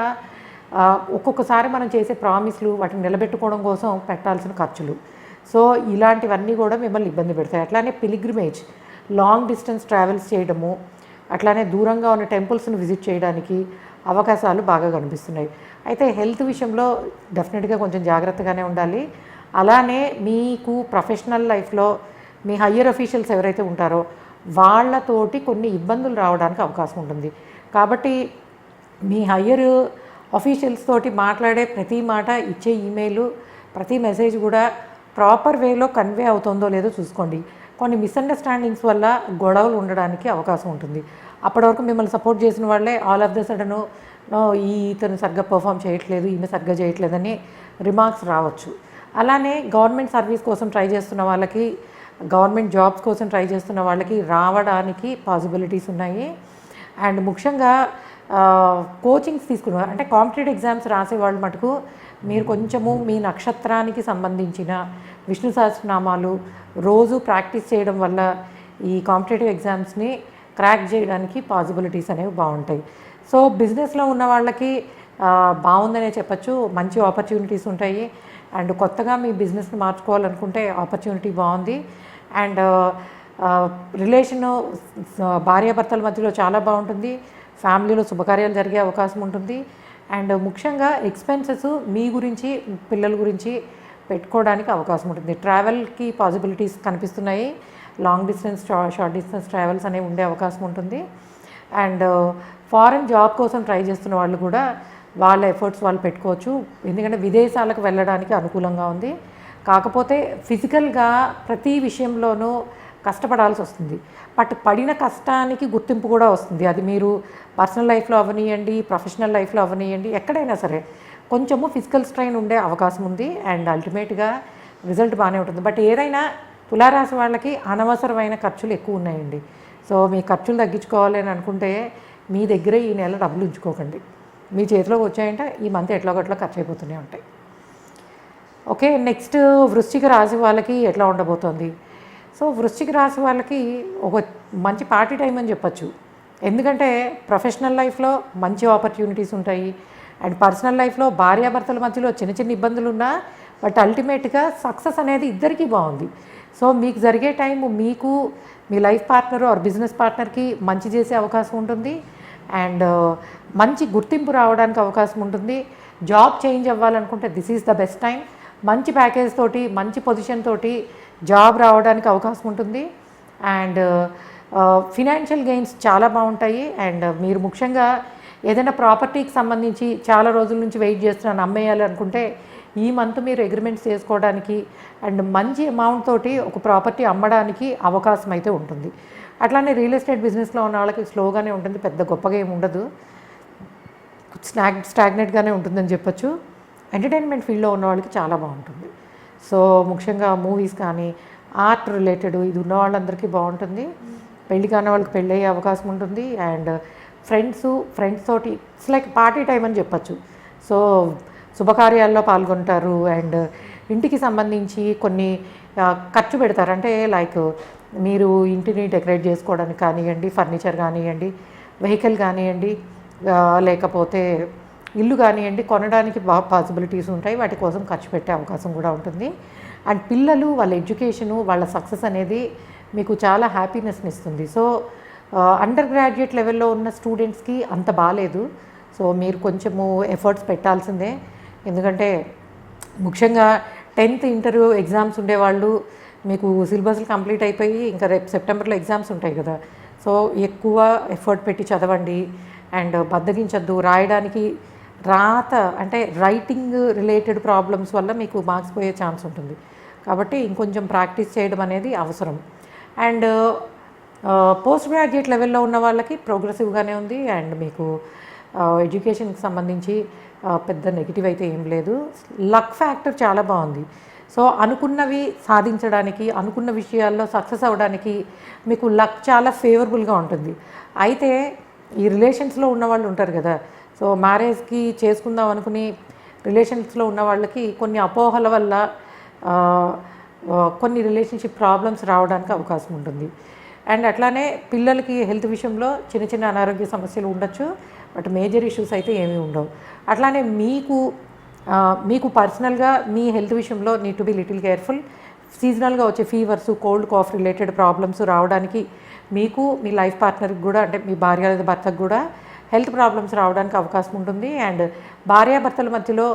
ఒక్కొక్కసారి మనం చేసే ప్రామిస్లు, వాటిని నిలబెట్టుకోవడం కోసం పెట్టాల్సిన ఖర్చులు. సో ఇలాంటివన్నీ కూడా మిమ్మల్ని ఇబ్బంది పెడతాయి. అట్లానే పిలిగ్రిమేజ్, లాంగ్ డిస్టెన్స్ ట్రావెల్స్ చేయడము, అట్లానే దూరంగా ఉన్న టెంపుల్స్ని విజిట్ చేయడానికి అవకాశాలు బాగా కనిపిస్తున్నాయి. అయితే హెల్త్ విషయంలో డెఫినెట్గా కొంచెం జాగ్రత్తగానే ఉండాలి. అలానే మీకు ప్రొఫెషనల్ లైఫ్లో మీ హయ్యర్ అఫీషియల్స్ ఎవరైతే ఉంటారో వాళ్ళతోటి కొన్ని ఇబ్బందులు రావడానికి అవకాశం ఉంటుంది. కాబట్టి మీ హయ్యర్ అఫీషియల్స్ తోటి మాట్లాడే ప్రతి మాట, ఇచ్చే ఈమెయిల్, ప్రతి మెసేజ్ కూడా ప్రాపర్ వేలో కన్వే అవుతుందో లేదో చూసుకోండి. కొన్ని మిస్అండర్స్టాండింగ్స్ వల్ల గొడవలు ఉండడానికి అవకాశం ఉంటుంది. అప్పటి వరకు మిమ్మల్ని సపోర్ట్ చేసిన వాళ్ళే ఆల్ ఆఫ్ ద సడన్ ఇతను సరిగ్గా పర్ఫామ్ చేయట్లేదు, ఈమె సరిగ్గా చేయట్లేదని రిమార్క్స్ రావచ్చు. అలానే గవర్నమెంట్ సర్వీస్ కోసం ట్రై చేస్తున్న వాళ్ళకి, గవర్నమెంట్ జాబ్స్ కోసం ట్రై చేస్తున్న వాళ్ళకి రావడానికి పాసిబిలిటీస్ ఉన్నాయి. అండ్ ముఖ్యంగా కోచింగ్స్ తీసుకున్నారు అంటే కాంపిటేటివ్ ఎగ్జామ్స్ రాసేవాళ్ళు మటుకు మీరు కొంచెము మీ నక్షత్రానికి సంబంధించిన విష్ణు సహస్రనామాలు రోజు ప్రాక్టీస్ చేయడం వల్ల ఈ కాంపిటేటివ్ ఎగ్జామ్స్ని క్రాక్ చేయడానికి పాసిబిలిటీస్ అనేవి బాగుంటాయి. సో బిజినెస్లో ఉన్న వాళ్ళకి బాగుందనే చెప్పచ్చు, మంచి ఆపర్చునిటీస్ ఉంటాయి. అండ్ కొత్తగా మీ బిజినెస్ని మార్చుకోవాలనుకుంటే ఆపర్చునిటీ బాగుంది. అండ్ రిలేషను భార్యాభర్తల మధ్యలో చాలా బాగుంటుంది. ఫ్యామిలీలో శుభకార్యాలు జరిగే అవకాశం ఉంటుంది. అండ్ ముఖ్యంగా ఎక్స్పెన్సెస్ మీ గురించి, పిల్లల గురించి పెట్టుకోవడానికి అవకాశం ఉంటుంది. ట్రావెల్కి పాసిబిలిటీస్ కనిపిస్తున్నాయి. Long distance, short distance travels అనేవి ఉండే అవకాశం ఉంటుంది. అండ్ ఫారెన్ జాబ్ కోసం ట్రై చేస్తున్న వాళ్ళు కూడా వాళ్ళ ఎఫర్ట్స్ వాళ్ళు పెట్టుకోవచ్చు, ఎందుకంటే విదేశాలకు వెళ్ళడానికి అనుకూలంగా ఉంది. కాకపోతే ఫిజికల్గా ప్రతి విషయంలోనూ కష్టపడాల్సి వస్తుంది. బట్ పడిన కష్టానికి గుర్తింపు కూడా వస్తుంది. అది మీరు పర్సనల్ లైఫ్లో అవనియండి, ప్రొఫెషనల్ లైఫ్లో అవనియండి, ఎక్కడైనా సరే కొంచెము ఫిజికల్ స్ట్రెయిన్ ఉండే అవకాశం ఉంది. అండ్ అల్టిమేట్గా రిజల్ట్ బాగానే ఉంటుంది. బట్ ఏదైనా తులారాశి వాళ్ళకి అనవసరమైన ఖర్చులు ఎక్కువ ఉన్నాయండి. సో మీ ఖర్చులు తగ్గించుకోవాలి అని అనుకుంటే మీ దగ్గర ఈ నెల డబ్బులు ఉంచుకోకండి. మీ చేతిలోకి వచ్చాయంటే ఈ మంత్ ఎట్లా గట్లా ఖర్చు అయిపోతూనే ఉంటాయి. ఓకే, నెక్స్ట్ వృశ్చిక రాశి వాళ్ళకి ఎట్లా ఉండబోతోంది? సో వృశ్చిక రాశి వాళ్ళకి ఒక మంచి పార్టీ టైం అని చెప్పచ్చు. ఎందుకంటే ప్రొఫెషనల్ లైఫ్లో మంచి ఆపర్చునిటీస్ ఉంటాయి. అండ్ పర్సనల్ లైఫ్లో భార్యాభర్తల మధ్యలో చిన్న చిన్న ఇబ్బందులు ఉన్నా బట్ అల్టిమేట్గా సక్సెస్ అనేది ఇద్దరికీ బాగుంది. సో మీకు జరిగే టైం మీకు మీ లైఫ్ పార్ట్నర్ ఆర్ బిజినెస్ పార్ట్నర్కి మంచి చేసే అవకాశం ఉంటుంది. అండ్ మంచి గుర్తింపు రావడానికి అవకాశం ఉంటుంది. జాబ్ చేంజ్ అవ్వాలనుకుంటే this is the best time. మంచి ప్యాకేజ్ తోటి, మంచి పొజిషన్ తోటి జాబ్ రావడానికి అవకాశం ఉంటుంది. అండ్ ఫినాన్షియల్ గెయిన్స్ చాలా బాగుంటాయి. అండ్ మీరు ముఖ్యంగా ఏదైనా ప్రాపర్టీకి సంబంధించి చాలా రోజుల నుంచి వెయిట్ చేస్తున్నాను అమ్మేయాలి అనుకుంటే ఈ మంత్ మీరు అగ్రిమెంట్స్ చేసుకోవడానికి అండ్ మంచి అమౌంట్ తోటి ఒక ప్రాపర్టీ అమ్మడానికి అవకాశం అయితే ఉంటుంది. అట్లానే రియల్ ఎస్టేట్ బిజినెస్లో ఉన్న వాళ్ళకి స్లోగానే ఉంటుంది, పెద్ద గొప్పగా ఏమి ఉండదు, స్టాగ్నెట్గానే ఉంటుందని చెప్పచ్చు. ఎంటర్టైన్మెంట్ ఫీల్డ్లో ఉన్న వాళ్ళకి చాలా బాగుంటుంది. సో ముఖ్యంగా మూవీస్ కానీ ఆర్ట్ రిలేటెడ్ ఇది ఉన్న వాళ్ళందరికీ బాగుంటుంది. పెళ్లి కాని వాళ్ళకి పెళ్ళి అయ్యే అవకాశం ఉంటుంది. అండ్ ఫ్రెండ్స్ తోటి ఇట్స్ లైక్ పార్టీ టైం అని చెప్పచ్చు. సో శుభకార్యాల్లో పాల్గొంటారు. అండ్ ఇంటికి సంబంధించి కొన్ని ఖర్చు పెడతారు. అంటే లైక్ మీరు ఇంటిని డెకరేట్ చేసుకోవడానికి కానివ్వండి, ఫర్నిచర్ కానివ్వండి, వెహికల్ కానివ్వండి, లేకపోతే ఇల్లు కానివ్వండి, కొనడానికి బాగా పాసిబిలిటీస్ ఉంటాయి. వాటి కోసం ఖర్చు పెట్టే అవకాశం కూడా ఉంటుంది. అండ్ పిల్లలు వాళ్ళ ఎడ్యుకేషను, వాళ్ళ సక్సెస్ అనేది మీకు చాలా హ్యాపీనెస్ని ఇస్తుంది. సో అండర్ గ్రాడ్యుయేట్ లెవెల్లో ఉన్న స్టూడెంట్స్కి అంత బాగాలేదు. సో మీరు కొంచెము ఎఫర్ట్స్ పెట్టాల్సిందే. ఎందుకంటే ముఖ్యంగా 10th ఇంటర్వ్యూ ఎగ్జామ్స్ ఉండేవాళ్ళు మీకు సిలబస్లు కంప్లీట్ అయిపోయి ఇంకా రేపు సెప్టెంబర్లో ఎగ్జామ్స్ ఉంటాయి కదా. సో ఎక్కువ ఎఫర్ట్ పెట్టి చదవండి. అండ్ బద్దగించద్దు. రాయడానికి రాత అంటే రైటింగ్ రిలేటెడ్ ప్రాబ్లమ్స్ వల్ల మీకు మార్క్స్ పోయే ఛాన్స్ ఉంటుంది. కాబట్టి ఇంకొంచెం ప్రాక్టీస్ చేయడం అనేది అవసరం. అండ్ పోస్ట్ గ్రాడ్యుయేట్ లెవెల్లో ఉన్న వాళ్ళకి ప్రోగ్రెసివ్గానే ఉంది. అండ్ మీకు ఎడ్యుకేషన్కి సంబంధించి పెద్ద నెగిటివ్ అయితే ఏం లేదు. లక్ ఫ్యాక్టర్ చాలా బాగుంది. సో అనుకున్నవి సాధించడానికి, అనుకున్న విషయాల్లో సక్సెస్ అవ్వడానికి మీకు లక్ చాలా ఫేవరబుల్గా ఉంటుంది. అయితే ఈ రిలేషన్స్లో ఉన్న వాళ్ళు ఉంటారు కదా. సో మ్యారేజ్కి చేసుకుందాం అనుకుని రిలేషన్స్లో ఉన్న వాళ్ళకి కొన్ని అపోహల వల్ల కొన్ని రిలేషన్షిప్ ప్రాబ్లమ్స్ రావడానికి అవకాశం ఉంటుంది. అండ్ అట్లానే పిల్లలకి హెల్త్ విషయంలో చిన్న చిన్న అనారోగ్య సమస్యలు ఉండొచ్చు. బట్ మేజర్ ఇష్యూస్ అయితే ఏమీ ఉండవు. అట్లానే మీకు పర్సనల్గా మీ హెల్త్ విషయంలో need to be little careful. సీజనల్గా వచ్చే fevers, cold cough related problems రావడానికి మీకు మీ లైఫ్ పార్ట్నర్కి కూడా అంటే మీ భార్య లేదా భర్తకు కూడా హెల్త్ ప్రాబ్లమ్స్ రావడానికి అవకాశం ఉంటుంది. అండ్ భార్యాభర్తల మధ్యలో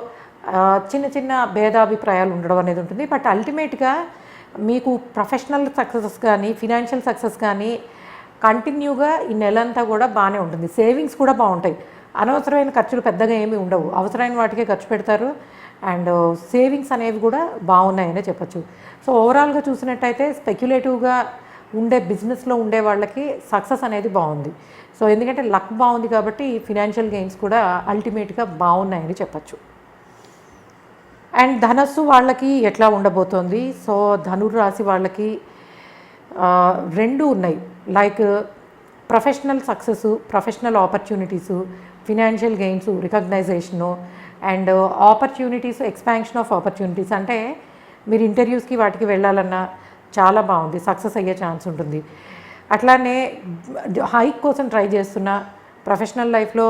చిన్న చిన్న భేదాభిప్రాయాలు ఉండడం అనేది ఉంటుంది. బట్ అల్టిమేట్గా మీకు ప్రొఫెషనల్ సక్సెస్ కానీ, ఫినాన్షియల్ సక్సెస్ కానీ కంటిన్యూగా ఈ నెలంతా కూడా బాగానే ఉంటుంది. సేవింగ్స్ కూడా బాగుంటాయి. అనవసరమైన ఖర్చులు పెద్దగా ఏమీ ఉండవు. అవసరమైన వాటికే ఖర్చు పెడతారు. అండ్ సేవింగ్స్ అనేవి కూడా బాగున్నాయనే చెప్పచ్చు. సో ఓవరాల్గా చూసినట్టయితే స్పెక్యులేటివ్గా ఉండే బిజినెస్లో ఉండే వాళ్ళకి సక్సెస్ అనేది బాగుంది. సో ఎందుకంటే లక్ బాగుంది కాబట్టి ఫినాన్షియల్ గెయిన్స్ కూడా అల్టిమేట్గా బాగున్నాయని చెప్పచ్చు. అండ్ ధనస్సు వాళ్ళకి ఎట్లా ఉండబోతోంది? సో ధనుర్రాశి వాళ్ళకి రెండు ఉన్నాయి. Like professional success, professional opportunities, financial gains, recognisation and opportunities, expansion of opportunities. అంటే మీరు ఇంటర్వ్యూస్కి వాటికి వెళ్ళాలన్నా చాలా బాగుంది, సక్సెస్ అయ్యే ఛాన్స్ ఉంటుంది. అట్లానే హైక్ కోసం ట్రై చేస్తున్న, ప్రొఫెషనల్ లైఫ్లో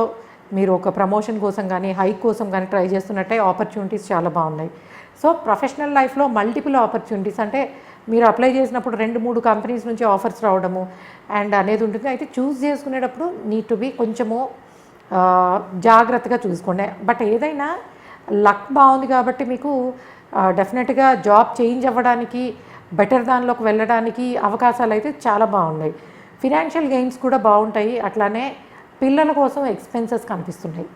మీరు ఒక ప్రమోషన్ కోసం కానీ హైక్ కోసం కానీ ట్రై చేస్తున్నట్టే ఆపర్చునిటీస్ చాలా బాగున్నాయి. సో ప్రొఫెషనల్ లైఫ్లో మల్టిపుల్ ఆపర్చునిటీస్, అంటే మీరు అప్లై చేసినప్పుడు 2-3 కంపెనీస్ నుంచి ఆఫర్స్ రావడము అండ్ అనేది ఉంటుంది. అయితే చూస్ చేసుకునేటప్పుడు నీడ్ టు బి కొంచెము జాగ్రత్తగా చూసుకోండి. బట్ ఏదైనా లక్ బాగుంది కాబట్టి మీకు డెఫినెట్గా జాబ్ చేంజ్ అవ్వడానికి, బెటర్ దానిలోకి వెళ్ళడానికి అవకాశాలు అయితే చాలా బాగున్నాయి. ఫినాన్షియల్ గెయిన్స్ కూడా బాగుంటాయి. అట్లానే పిల్లల కోసం ఎక్స్పెన్సెస్ కనిపిస్తున్నాయి.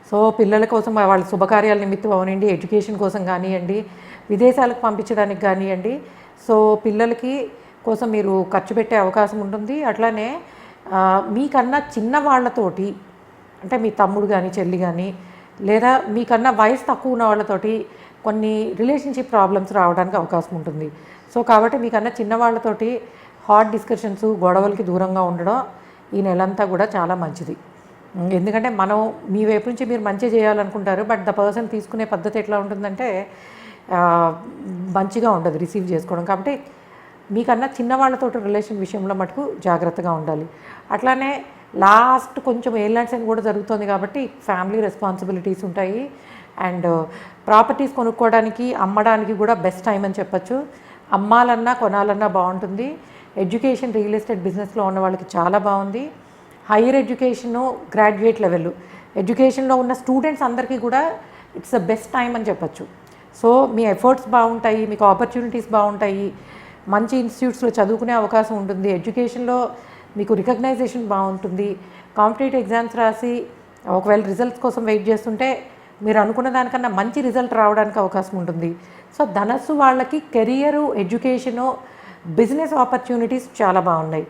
సో పిల్లల కోసం వాళ్ళ శుభకార్యాల నిమిత్తం అవనండి, ఎడ్యుకేషన్ కోసం కానివ్వండి, విదేశాలకు పంపించడానికి కానివ్వండి, సో పిల్లలకి కోసం మీరు ఖర్చు పెట్టే అవకాశం ఉంటుంది. అట్లానే మీకన్నా చిన్న వాళ్ళతోటి, అంటే మీ తమ్ముడు కానీ చెల్లి కానీ లేదా మీకన్నా వయసు తక్కువ ఉన్న వాళ్ళతోటి కొన్ని రిలేషన్షిప్ ప్రాబ్లమ్స్ రావడానికి అవకాశం ఉంటుంది. సో కాబట్టి మీకన్నా చిన్నవాళ్ళతోటి హాట్ డిస్కషన్స్, గొడవలకి దూరంగా ఉండడం ఈ నెలంతా కూడా చాలా మంచిది. ఎందుకంటే మనం మీ వైపు నుంచి మీరు మంచి చేయాలనుకుంటారు, బట్ ద పర్సన్ తీసుకునే పద్ధతి ఎట్లా ఉంటుందంటే మంచిగా ఉండదు రిసీవ్ చేసుకోవడం. కాబట్టి మీకన్నా చిన్నవాళ్ళతో రిలేషన్ విషయంలో మటుకు జాగ్రత్తగా ఉండాలి. అట్లానే లాస్ట్ కొంచెం ఏళ్ళ సైన్ కూడా జరుగుతుంది కాబట్టి ఫ్యామిలీ రెస్పాన్సిబిలిటీస్ ఉంటాయి. అండ్ ప్రాపర్టీస్ కొనుక్కోవడానికి, అమ్మడానికి కూడా బెస్ట్ టైం అని చెప్పచ్చు. అమ్మాలన్నా కొనాలన్నా బాగుంటుంది. ఎడ్యుకేషన్, రియల్ ఎస్టేట్ బిజినెస్లో ఉన్న వాళ్ళకి చాలా బాగుంది. హైయర్ ఎడ్యుకేషను, గ్రాడ్యుయేట్ లెవెల్ ఎడ్యుకేషన్లో ఉన్న స్టూడెంట్స్ అందరికీ కూడా ఇట్స్ ద బెస్ట్ టైం అని చెప్పచ్చు. సో మీ ఎఫర్ట్స్ బాగుంటాయి, మీకు ఆపర్చునిటీస్ బాగుంటాయి, మంచి ఇన్స్టిట్యూట్స్లో చదువుకునే అవకాశం ఉంటుంది. ఎడ్యుకేషన్లో మీకు రికగ్నైజేషన్ బాగుంటుంది. కాంపిటేటివ్ ఎగ్జామ్స్ రాసి ఒకవేళ రిజల్ట్స్ కోసం వెయిట్ చేస్తుంటే మీరు అనుకున్న దానికన్నా మంచి రిజల్ట్ రావడానికి అవకాశం ఉంటుంది. సో ధనస్సు వాళ్ళకి కెరియరు, ఎడ్యుకేషను, బిజినెస్ ఆపర్చునిటీస్ చాలా బాగున్నాయి.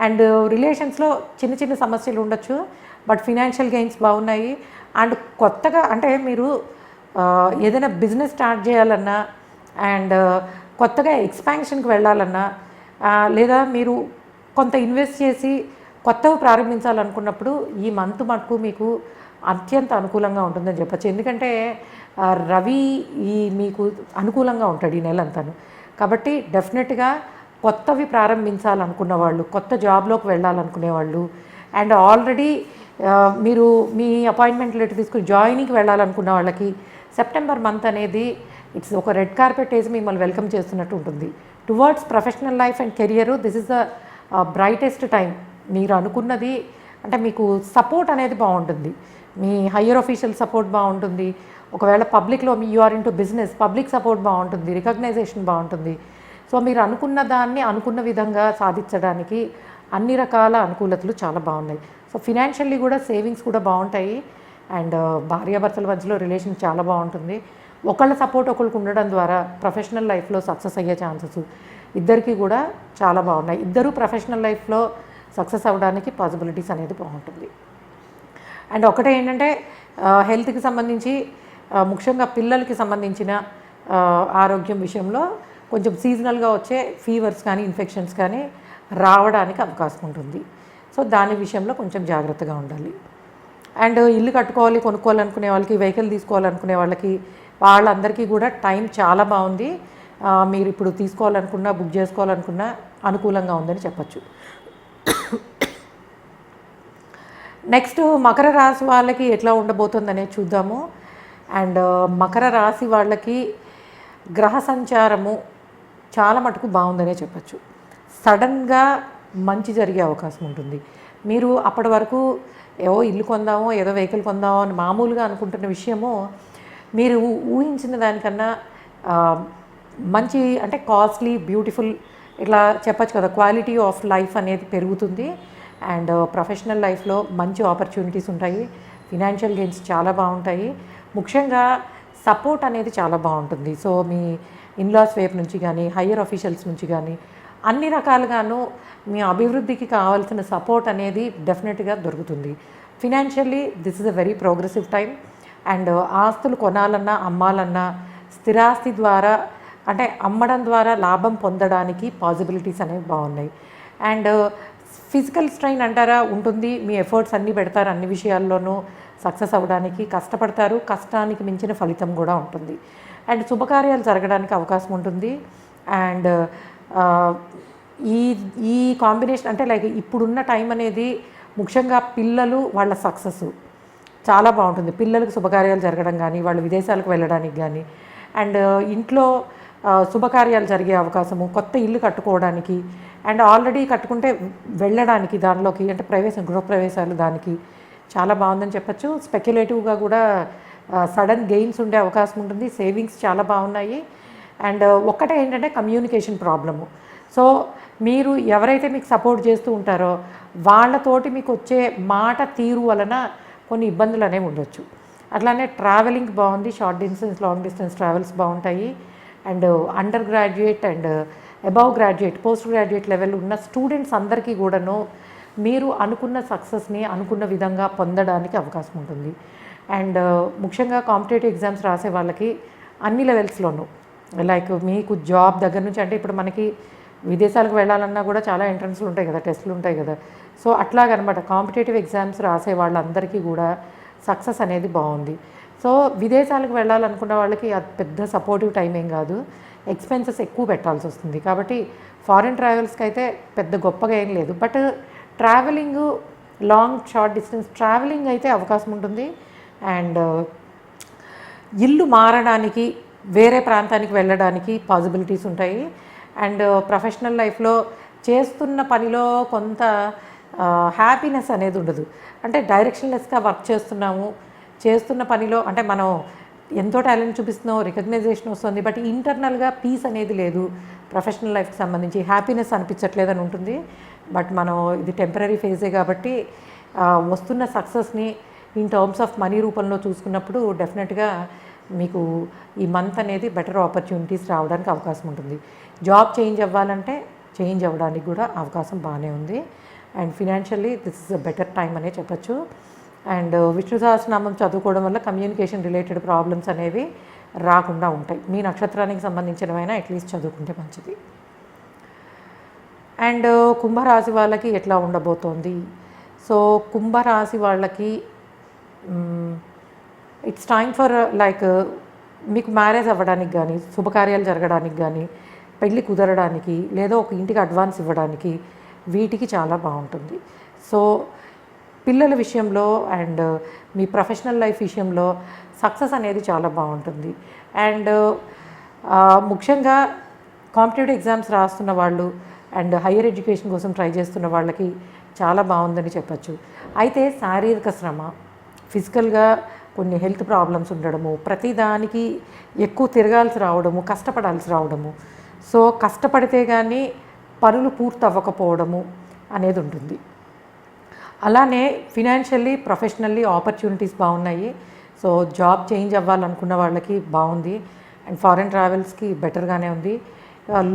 అండ్ రిలేషన్స్లో చిన్న చిన్న సమస్యలు ఉండొచ్చు, బట్ ఫినాన్షియల్ గెయిన్స్ బాగున్నాయి. అండ్ కొత్తగా అంటే మీరు ఏదైనా బిజినెస్ స్టార్ట్ చేయాలన్నా అండ్ కొత్తగా ఎక్స్పాన్షన్కి వెళ్ళాలన్నా లేదా మీరు కొంత ఇన్వెస్ట్ చేసి కొత్తగా ప్రారంభించాలనుకున్నప్పుడు ఈ మంత్ మటుకు మీకు అత్యంత అనుకూలంగా ఉంటుందని చెప్పచ్చు. ఎందుకంటే రవి మీకు అనుకూలంగా ఉంటాడు ఈ నెలంతాను. కాబట్టి డెఫినెట్గా కొత్తవి ప్రారంభించాలనుకున్న వాళ్ళు, కొత్త జాబ్లోకి వెళ్ళాలనుకునే వాళ్ళు అండ్ ఆల్రెడీ మీరు మీ అపాయింట్మెంట్ లెటర్ తీసుకుని జాయినింగ్కి వెళ్ళాలనుకున్న వాళ్ళకి సెప్టెంబర్ మంత్ అనేది ఇట్స్ ఒక రెడ్ కార్పెట్ వేసి మిమ్మల్ని వెల్కమ్ చేస్తున్నట్టు ఉంటుంది. Towards professional life and career this is the brightest time. మీరు అనుకున్నది అంటే మీకు సపోర్ట్ అనేది బాగుంటుంది. మీ హయ్యర్ ఆఫీషియల్ సపోర్ట్ బాగుంటుంది. ఒకవేళ పబ్లిక్లో you are into business, public support బాగుంటుంది, రికగ్నైజేషన్ బాగుంటుంది. సో మీరు అనుకున్న దాన్ని అనుకున్న విధంగా సాధించడానికి అన్ని రకాల అనుకూలతలు చాలా బాగున్నాయి. సో ఫినాన్షియల్లీ కూడా సేవింగ్స్ కూడా బాగుంటాయి. అండ్ భార్యాభర్తల మధ్యలో రిలేషన్ చాలా బాగుంటుంది. ఒకళ్ళ సపోర్ట్ ఒకరికి ఉండడం ద్వారా ప్రొఫెషనల్ లైఫ్లో సక్సెస్ అయ్యే ఛాన్సెస్ ఇద్దరికి కూడా చాలా బాగున్నాయి. ఇద్దరు ప్రొఫెషనల్ లైఫ్లో సక్సెస్ అవ్వడానికి పాసిబిలిటీస్ అనేది బాగుంటుంది. అండ్ ఒకటే ఏంటంటే హెల్త్కి సంబంధించి ముఖ్యంగా పిల్లలకి సంబంధించిన ఆరోగ్యం విషయంలో కొంచెం సీజనల్గా వచ్చే ఫీవర్స్ కానీ ఇన్ఫెక్షన్స్ కానీ రావడానికి అవకాశం ఉంటుంది. సో దాని విషయంలో కొంచెం జాగ్రత్తగా ఉండాలి. అండ్ ఇల్లు కట్టుకోవాలి, కొనుక్కోవాలనుకునే వాళ్ళకి, వెహికల్ తీసుకోవాలనుకునే వాళ్ళందరికీ కూడా టైం చాలా బాగుంది. మీరు ఇప్పుడు తీసుకోవాలనుకున్నా, బుక్ చేసుకోవాలనుకున్నా అనుకూలంగా ఉందని చెప్పచ్చు. నెక్స్ట్ మకర రాశి వాళ్ళకి ఎట్లా ఉండబోతుందనే చూద్దాము. అండ్ మకర రాశి వాళ్ళకి గ్రహ సంచారము చాలా మటుకు బాగుందనే చెప్పచ్చు. సడన్గా మంచి జరిగే అవకాశం ఉంటుంది. మీరు అప్పటి వరకు ఏవో ఇల్లు కొందామో, ఏదో వెహికల్ కొందామో అని మామూలుగా అనుకుంటున్న విషయము మీరు ఊహించిన దానికన్నా మంచి అంటే కాస్ట్లీ, బ్యూటిఫుల్ ఇట్లా చెప్పచ్చు కదా, క్వాలిటీ ఆఫ్ లైఫ్ అనేది పెరుగుతుంది. అండ్ ప్రొఫెషనల్ లైఫ్లో మంచి ఆపర్చునిటీస్ ఉంటాయి. ఫినాన్షియల్ గెయిన్స్ చాలా బాగుంటాయి. ముఖ్యంగా సపోర్ట్ అనేది చాలా బాగుంటుంది. సో మీ ఇన్లాస్ వైపు నుంచి కానీ, హయ్యర్ అఫీషియల్స్ నుంచి కానీ అన్ని రకాలుగాను మీ అభివృద్ధికి కావాల్సిన సపోర్ట్ అనేది డెఫినెట్గా దొరుకుతుంది. Financially this is a very progressive time. And ఆస్తులు కొనాలన్నా అమ్మాలన్నా స్థిరాస్తి ద్వారా అంటే అమ్మడం ద్వారా లాభం పొందడానికి పాసిబిలిటీస్ అనేవి బాగున్నాయి. అండ్ ఫిజికల్ స్ట్రెయిన్ అంటారా ఉంటుంది. మీ ఎఫర్ట్స్ అన్నీ పెడతారు, అన్ని విషయాల్లోనూ సక్సెస్ అవ్వడానికి కష్టపడతారు. కష్టానికి మించిన ఫలితం కూడా ఉంటుంది. అండ్ శుభకార్యాలు జరగడానికి అవకాశం ఉంటుంది. అండ్ ఈ ఈ కాంబినేషన్ అంటే లైక్ ఇప్పుడున్న టైం అనేది ముఖ్యంగా పిల్లలు వాళ్ళ సక్సెస్ చాలా బాగుంటుంది. పిల్లలకు శుభకార్యాలు జరగడం కానీ, వాళ్ళు విదేశాలకు వెళ్ళడానికి కానీ, అండ్ ఇంట్లో శుభకార్యాలు జరిగే అవకాశము, కొత్త ఇల్లు కట్టుకోవడానికి, అండ్ ఆల్రెడీ కట్టుకుంటే వెళ్ళడానికి దానిలోకి అంటే గృహప్రవేశాలు దానికి చాలా బాగుందని చెప్పచ్చు. స్పెక్యులేటివ్గా కూడా సడన్ గెయిన్స్ ఉండే అవకాశం ఉంటుంది. సేవింగ్స్ చాలా బాగున్నాయి. అండ్ ఒక్కటే ఏంటంటే కమ్యూనికేషన్ ప్రాబ్లము. సో మీరు ఎవరైతే మీకు సపోర్ట్ చేస్తూ ఉంటారో వాళ్ళతోటి మీకు వచ్చే మాట తీరు వలన కొన్ని ఇబ్బందులు అనేవి ఉండొచ్చు. అట్లానే ట్రావెలింగ్ బాగుంది. Short distance, long distance travels బాగుంటాయి. And undergraduate and above graduate, postgraduate level ఉన్న స్టూడెంట్స్ అందరికీ కూడాను మీరు అనుకున్న సక్సెస్ని అనుకున్న విధంగా పొందడానికి అవకాశం ఉంటుంది. అండ్ ముఖ్యంగా కాంపిటేటివ్ ఎగ్జామ్స్ రాసే వాళ్ళకి అన్ని లెవెల్స్లోనూ లైక్ మీకు జాబ్ దగ్గర నుంచి అంటే ఇప్పుడు మనకి విదేశాలకు వెళ్ళాలన్నా కూడా చాలా ఎంట్రన్స్లు ఉంటాయి కదా, టెస్టులు ఉంటాయి కదా. సో అట్లాగనమాట కాంపిటేటివ్ ఎగ్జామ్స్ రాసే వాళ్ళందరికీ కూడా సక్సెస్ అనేది బాగుంది. సో విదేశాలకు వెళ్ళాలనుకున్న వాళ్ళకి అది పెద్ద సపోర్టివ్ టైం ఏం కాదు. ఎక్స్పెన్సెస్ ఎక్కువ పెట్టాల్సి వస్తుంది. కాబట్టి ఫారిన్ ట్రావెల్స్కి అయితే పెద్ద గొప్పగా ఏం లేదు. But travelling long short distance travelling అయితే అవకాశం ఉంటుంది. అండ్ ఇల్లు మారడానికి, వేరే ప్రాంతానికి వెళ్ళడానికి పాసిబిలిటీస్ ఉంటాయి. అండ్ ప్రొఫెషనల్ లైఫ్లో చేస్తున్న పనిలో కొంత హ్యాపీనెస్ అనేది ఉండదు. అంటే డైరెక్షన్లెస్గా వర్క్ చేస్తున్న పనిలో అంటే మనం ఎంతో టాలెంట్ చూపిస్తున్నాం, రికగ్నైజేషన్ వస్తుంది, బట్ ఇంటర్నల్గా పీస్ అనేది లేదు. ప్రొఫెషనల్ లైఫ్కి సంబంధించి హ్యాపీనెస్ అనిపించట్లేదని ఉంటుంది. బట్ మనం ఇది టెంపరీ ఫేజే కాబట్టి వస్తున్న సక్సెస్ని ఇన్ టర్మ్స్ ఆఫ్ మనీ రూపంలో చూసుకున్నప్పుడు డెఫినెట్గా మీకు ఈ మంత్ అనేది బెటర్ ఆపర్చునిటీస్ రావడానికి అవకాశం ఉంటుంది. జాబ్ చేంజ్ అవ్వాలంటే చేంజ్ అవ్వడానికి కూడా అవకాశం బాగానే ఉంది. And financially this is a better time అనే చెప్పచ్చు. అండ్ విష్ణు సహస్రనామం చదువుకోవడం వల్ల కమ్యూనికేషన్ రిలేటెడ్ ప్రాబ్లమ్స్ అనేవి రాకుండా ఉంటాయి. మీ నక్షత్రానికి సంబంధించినవైనా అట్లీస్ట్ చదువుకుంటే మంచిది. అండ్ కుంభరాశి వాళ్ళకి ఎట్లా ఉండబోతోంది? సో కుంభరాశి వాళ్ళకి ఇట్స్ టైమ్ ఫర్ లైక్ మీకు మ్యారేజ్ అవ్వడానికి కానీ, శుభకార్యాలు జరగడానికి కానీ, పెళ్ళి కుదరడానికి, లేదా ఒక ఇంటికి అడ్వాన్స్ ఇవ్వడానికి వీటికి చాలా బాగుంటుంది. సో పిల్లల విషయంలో అండ్ మీ ప్రొఫెషనల్ లైఫ్ విషయంలో సక్సెస్ అనేది చాలా బాగుంటుంది. అండ్ ముఖ్యంగా కాంపిటేటివ్ ఎగ్జామ్స్ రాస్తున్న వాళ్ళు అండ్ హయ్యర్ ఎడ్యుకేషన్ కోసం ట్రై చేస్తున్న వాళ్ళకి చాలా బాగుందని చెప్పచ్చు. అయితే శారీరక శ్రమ, ఫిజికల్గా కొన్ని హెల్త్ ప్రాబ్లమ్స్ ఉండడము, ప్రతిదానికి ఎక్కువ తిరగాల్సి రావడము, కష్టపడాల్సి రావడము, సో కష్టపడితే కానీ పనులు పూర్తి అవ్వకపోవడము అనేది ఉంటుంది. అలానే ఫినాన్షియల్లీ, ప్రొఫెషనల్లీ ఆపర్చునిటీస్ బాగున్నాయి. సో జాబ్ చేంజ్ అవ్వాలనుకున్న వాళ్ళకి బాగుంది. అండ్ ఫారెన్ ట్రావెల్స్కి బెటర్గానే ఉంది.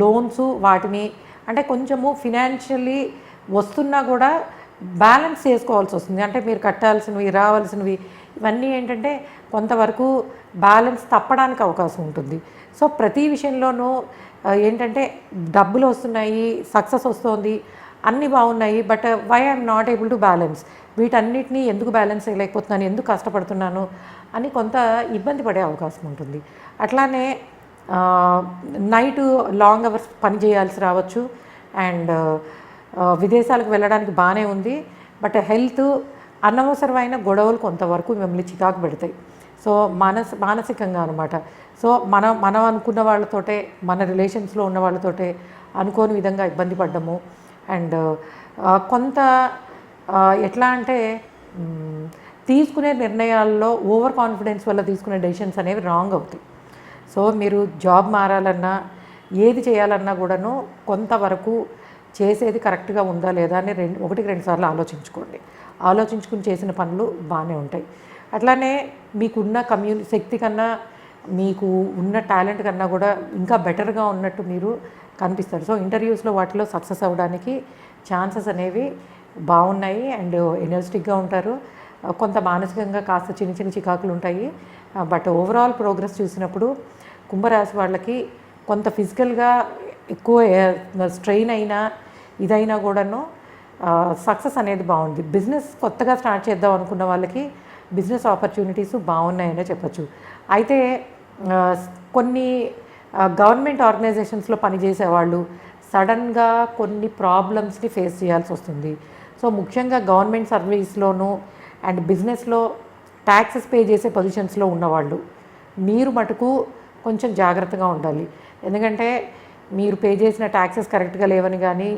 లోన్స్ వాటిని అంటే కొంచెము ఫినాన్షియల్లీ వస్తున్నా కూడా బ్యాలెన్స్ చేసుకోవాల్సి వస్తుంది. అంటే మీరు కట్టాల్సినవి, రావాల్సినవి ఇవన్నీ ఏంటంటే కొంతవరకు బ్యాలెన్స్ తప్పడానికి అవకాశం ఉంటుంది. సో ప్రతి విషయంలోనూ ఏంటంటే డబ్బులు వస్తున్నాయి, సక్సెస్ వస్తుంది, అన్నీ బాగున్నాయి, but why I'm not able to balance, వీటన్నిటినీ ఎందుకు బ్యాలెన్స్ చేయలేకపోతున్నాను, ఎందుకు కష్టపడుతున్నాను అని కొంత ఇబ్బంది పడే అవకాశం ఉంటుంది. అట్లానే నైట్ లాంగ్ అవర్స్ పని చేయాల్సి రావచ్చు. అండ్ విదేశాలకు వెళ్ళడానికి బాగానే ఉంది, బట్ హెల్త్, అనవసరమైన గొడవలు కొంతవరకు మిమ్మల్ని చికాకు పెడతాయి. సో మానసికంగా అనమాట. సో మనం అనుకున్న వాళ్ళతోటే, మన రిలేషన్స్లో ఉన్న వాళ్ళతోటే అనుకోని విధంగా ఇబ్బంది పడ్డము. అండ్ కొంత ఎట్లా అంటే తీసుకునే నిర్ణయాల్లో ఓవర్ కాన్ఫిడెన్స్ వల్ల తీసుకునే డెసిషన్స్ అనేవి రాంగ్ అవుతాయి. సో మీరు జాబ్ మారాలన్నా, ఏది చేయాలన్నా కూడాను కొంతవరకు చేసేది కరెక్ట్గా ఉందా లేదా అని ఒకటికి రెండు సార్లు ఆలోచించుకోండి. ఆలోచించుకుని చేసిన పనులు బాగానే ఉంటాయి. అట్లానే మీకున్న శక్తి కన్నా మీకు ఉన్న టాలెంట్ కన్నా కూడా ఇంకా బెటర్గా ఉన్నట్టు మీరు కనిపిస్తారు. సో ఇంటర్వ్యూస్లో వాటిలో సక్సెస్ అవ్వడానికి ఛాన్సెస్ అనేవి బాగున్నాయి. అండ్ ఎనర్జెటిక్గా ఉంటారు. కొంత మానసికంగా కాస్త చిన్న చిన్న చికాకులు ఉంటాయి. బట్ ఓవరాల్ ప్రోగ్రెస్ చూసినప్పుడు కుంభరాశి వాళ్ళకి కొంత ఫిజికల్గా ఎక్కువ స్ట్రెయిన్ అయినా ఇదైనా కూడాను సక్సెస్ అనేది బాగుంది. బిజినెస్ కొత్తగా స్టార్ట్ చేద్దాం అనుకున్న వాళ్ళకి బిజినెస్ ఆపర్చునిటీస్ బాగున్నాయనే చెప్పచ్చు. అయితే కొన్ని గవర్నమెంట్ ఆర్గనైజేషన్స్లో పనిచేసే వాళ్ళు సడన్గా కొన్ని ప్రాబ్లమ్స్ని ఫేస్ చేయాల్సి వస్తుంది. సో ముఖ్యంగా గవర్నమెంట్ సర్వీస్లోనూ అండ్ బిజినెస్లో ట్యాక్సెస్ పే చేసే పొజిషన్స్లో ఉన్నవాళ్ళు మీరు మటుకు కొంచెం జాగ్రత్తగా ఉండాలి. ఎందుకంటే మీరు పే చేసిన ట్యాక్సెస్ కరెక్ట్గా లేవని కానీ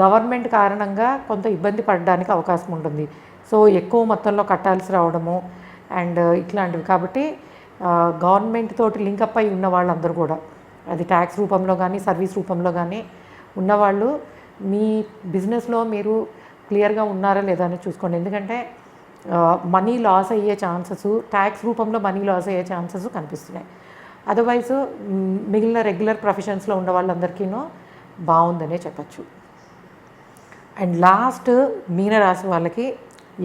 గవర్నమెంట్ కారణంగా కొంత ఇబ్బంది పడడానికి అవకాశం ఉంటుంది. సో ఎక్కువ మొత్తంలో కట్టాల్సి రావడము అండ్ ఇట్లాంటివి. కాబట్టి గవర్నమెంట్ తోటి లింకప్ అయి ఉన్న వాళ్ళందరూ కూడా అది ట్యాక్స్ రూపంలో కానీ సర్వీస్ రూపంలో కానీ ఉన్నవాళ్ళు మీ బిజినెస్లో మీరు క్లియర్గా ఉన్నారా లేదా అని చూసుకోండి. ఎందుకంటే మనీ లాస్ అయ్యే ఛాన్సెస్, ట్యాక్స్ రూపంలో మనీ లాస్ అయ్యే ఛాన్సెస్ కనిపిస్తున్నాయి. అదర్వైజ్ మిగిలిన రెగ్యులర్ ప్రొఫెషన్స్లో ఉన్న వాళ్ళందరికీనూ బాగుందనే చెప్పచ్చు. అండ్ లాస్ట్ మీనరాశి వాళ్ళకి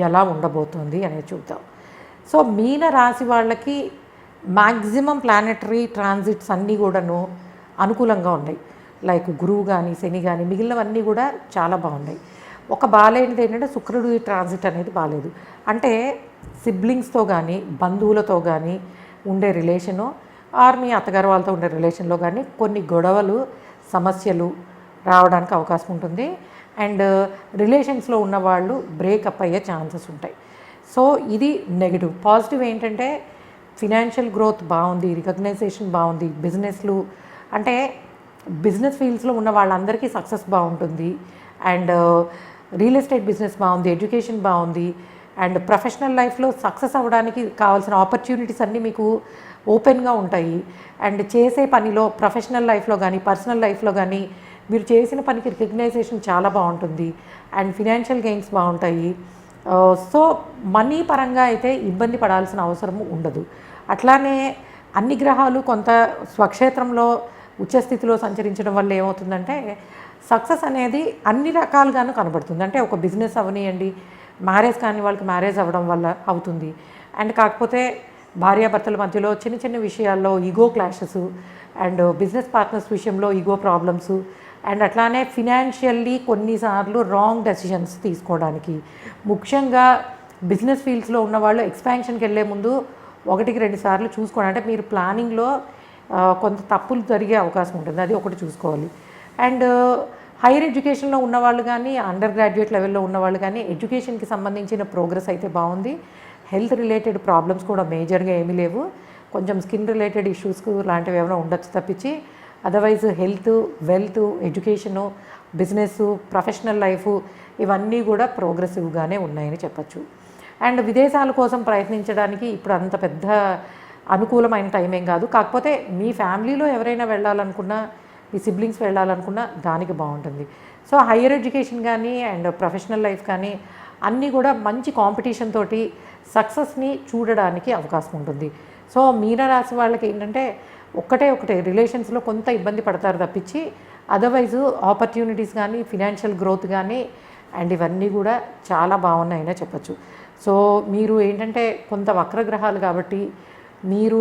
ఎలా ఉండబోతుంది అనేది చూద్దాం. సో మీనరాశి వాళ్ళకి మ్యాక్సిమం ప్లానెటరీ ట్రాన్సిట్స్ అన్నీ కూడాను అనుకూలంగా ఉన్నాయి. లైక్ గురువు కానీ శని కానీ మిగిలినవన్నీ కూడా చాలా బాగున్నాయి. ఒక బాగాలేనిది ఏంటంటే శుక్రుడు ట్రాన్సిట్ అనేది బాగాలేదు. అంటే సిబ్లింగ్స్తో కానీ బంధువులతో కానీ ఉండే రిలేషను ఆర్ మీ అత్తగారు వాళ్ళతో ఉండే రిలేషన్లో కానీ కొన్ని గొడవలు సమస్యలు రావడానికి అవకాశం ఉంటుంది. అండ్ రిలేషన్స్లో ఉన్నవాళ్ళు బ్రేకప్ అయ్యే ఛాన్సెస్ ఉంటాయి. సో ఇది నెగిటివ్. పాజిటివ్ ఏంటంటే ఫినాన్షియల్ గ్రోత్ బాగుంది, రికగ్నైజేషన్ బాగుంది. బిజినెస్లు అంటే బిజినెస్ ఫీల్డ్స్లో ఉన్న వాళ్ళందరికీ సక్సెస్ బాగుంటుంది. అండ్ రియల్ ఎస్టేట్ బిజినెస్ బాగుంది, ఎడ్యుకేషన్ బాగుంది. అండ్ ప్రొఫెషనల్ లైఫ్లో సక్సెస్ అవ్వడానికి కావాల్సిన ఆపర్చునిటీస్ అన్నీ మీకు ఓపెన్గా ఉంటాయి. అండ్ చేసే పనిలో ప్రొఫెషనల్ లైఫ్లో కానీ పర్సనల్ లైఫ్లో కానీ మీరు చేసిన పనికి రికగ్నైజేషన్ చాలా బాగుంటుంది. అండ్ ఫినాన్షియల్ గెయిన్స్ బాగుంటాయి. సో మనీ పరంగా అయితే ఇబ్బంది పడాల్సిన అవసరం ఉండదు. అట్లానే అన్ని గ్రహాలు కొంత స్వక్షేత్రంలో ఉచ్చస్థితిలో సంచరించడం వల్ల ఏమవుతుందంటే సక్సెస్ అనేది అన్ని రకాలుగాను కనబడుతుంది. అంటే ఒక బిజినెస్ అవనియండి, మ్యారేజ్ కాని వాళ్ళకి మ్యారేజ్ అవ్వడం వల్ల అవుతుంది. అండ్ కాకపోతే భార్యాభర్తల మధ్యలో చిన్న చిన్న విషయాల్లో ego clashes and business partners విషయంలో ఈగో ప్రాబ్లమ్స్ అండ్ అట్లానే ఫినాన్షియల్లీ కొన్నిసార్లు రాంగ్ డెసిషన్స్ తీసుకోవడానికి ముఖ్యంగా బిజినెస్ ఫీల్డ్స్లో ఉన్నవాళ్ళు ఎక్స్పాన్షన్కి వెళ్ళే ముందు 1-2 సార్లు చూసుకోండి. అంటే మీరు ప్లానింగ్లో కొంత తప్పులు జరిగే అవకాశం ఉంటుంది, అది ఒకటి చూసుకోవాలి. అండ్ హైయర్ ఎడ్యుకేషన్లో ఉన్నవాళ్ళు కానీ అండర్ గ్రాడ్యుయేట్ లెవెల్లో ఉన్నవాళ్ళు కానీ ఎడ్యుకేషన్కి సంబంధించిన ప్రోగ్రెస్ అయితే బాగుంది. హెల్త్ రిలేటెడ్ ప్రాబ్లమ్స్ కూడా మేజర్గా ఏమీ లేవు. కొంచెం స్కిన్ రిలేటెడ్ ఇష్యూస్ లాంటివి ఏమైనా ఉండొచ్చు తప్పించి otherwise health, wealth, education, business, professional life ఇవన్నీ కూడా ప్రోగ్రెసివ్గానే ఉన్నాయని చెప్పచ్చు. అండ్ విదేశాల కోసం ప్రయత్నించడానికి ఇప్పుడు అంత పెద్ద అనుకూలమైన టైం ఏం కాదు. కాకపోతే మీ ఫ్యామిలీలో ఎవరైనా వెళ్ళాలనుకున్నా, మీ సిబ్లింగ్స్ వెళ్ళాలనుకున్నా దానికి బాగుంటుంది. సో హైయర్ ఎడ్యుకేషన్ కానీ అండ్ ప్రొఫెషనల్ లైఫ్ కానీ అన్నీ కూడా మంచి కాంపిటీషన్ తోటి సక్సెస్ని చూడడానికి అవకాశం ఉంటుంది. సో మీనరాశి వాళ్ళకి ఏంటంటే ఒకటే రిలేషన్స్లో కొంత ఇబ్బంది పడతారు తప్పించి అదర్వైజ్ ఆపర్చునిటీస్ కానీ ఫినాన్షియల్ గ్రోత్ కానీ అండ్ ఇవన్నీ కూడా చాలా బాగున్నాయనే చెప్పచ్చు. సో మీరు ఏంటంటే కొంత వక్రగ్రహాలు కాబట్టి మీరు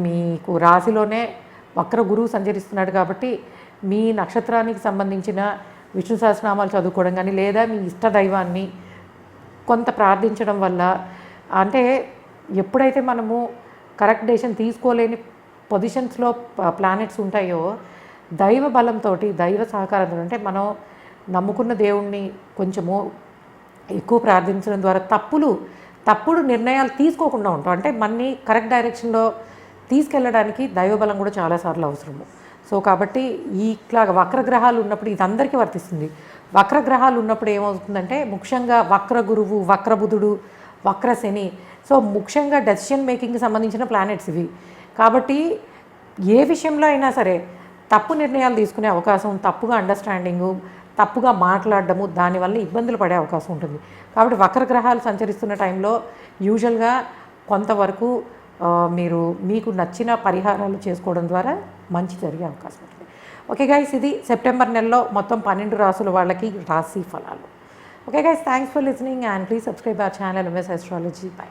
మీకు రాశిలోనే వక్ర గురువు సంచరిస్తున్నాడు కాబట్టి మీ నక్షత్రానికి సంబంధించిన విష్ణు సహస్రనామాలు చదువుకోవడం కానీ లేదా మీ ఇష్ట దైవాన్ని కొంత ప్రార్థించడం వల్ల అంటే ఎప్పుడైతే మనము కరెక్ట్ డెసిషన్ తీసుకోలేని పొజిషన్స్లో ప్లానెట్స్ ఉంటాయో దైవ బలంతో దైవ సహకారంతో అంటే మనం నమ్ముకున్న దేవుణ్ణి కొంచెము ఎక్కువ ప్రార్థించడం ద్వారా తప్పుడు నిర్ణయాలు తీసుకోకుండా ఉంటాం. అంటే మనని కరెక్ట్ డైరెక్షన్లో తీసుకెళ్ళడానికి దైవబలం కూడా చాలాసార్లు అవసరము. సో కాబట్టి ఇట్లాగా వక్రగ్రహాలు ఉన్నప్పుడు ఇది అందరికీ వర్తిస్తుంది. వక్రగ్రహాలు ఉన్నప్పుడు ఏమవుతుందంటే ముఖ్యంగా వక్ర గురువు, వక్ర బుధుడు, వక్ర శని, సో ముఖ్యంగా డెసిషన్ మేకింగ్కి సంబంధించిన ప్లానెట్స్ ఇవి. కాబట్టి ఏ విషయంలో అయినా సరే తప్పు నిర్ణయాలు తీసుకునే అవకాశం, తప్పుగా అండర్స్టాండింగు, తప్పుగా మాట్లాడడము, దానివల్ల ఇబ్బందులు పడే అవకాశం ఉంటుంది. కాబట్టి వక్రగ్రహాలు సంచరిస్తున్న టైంలో యూజువల్గా కొంతవరకు మీరు మీకు నచ్చిన పరిహారాలు చేసుకోవడం ద్వారా మంచి జరిగే అవకాశం ఉంటుంది. ఓకే గైస్, ఇది సెప్టెంబర్ నెలలో మొత్తం 12 రాసుల వాళ్ళకి రాశి ఫలాలు. Okay guys, thanks for listening and please subscribe our channel MS astrology. By.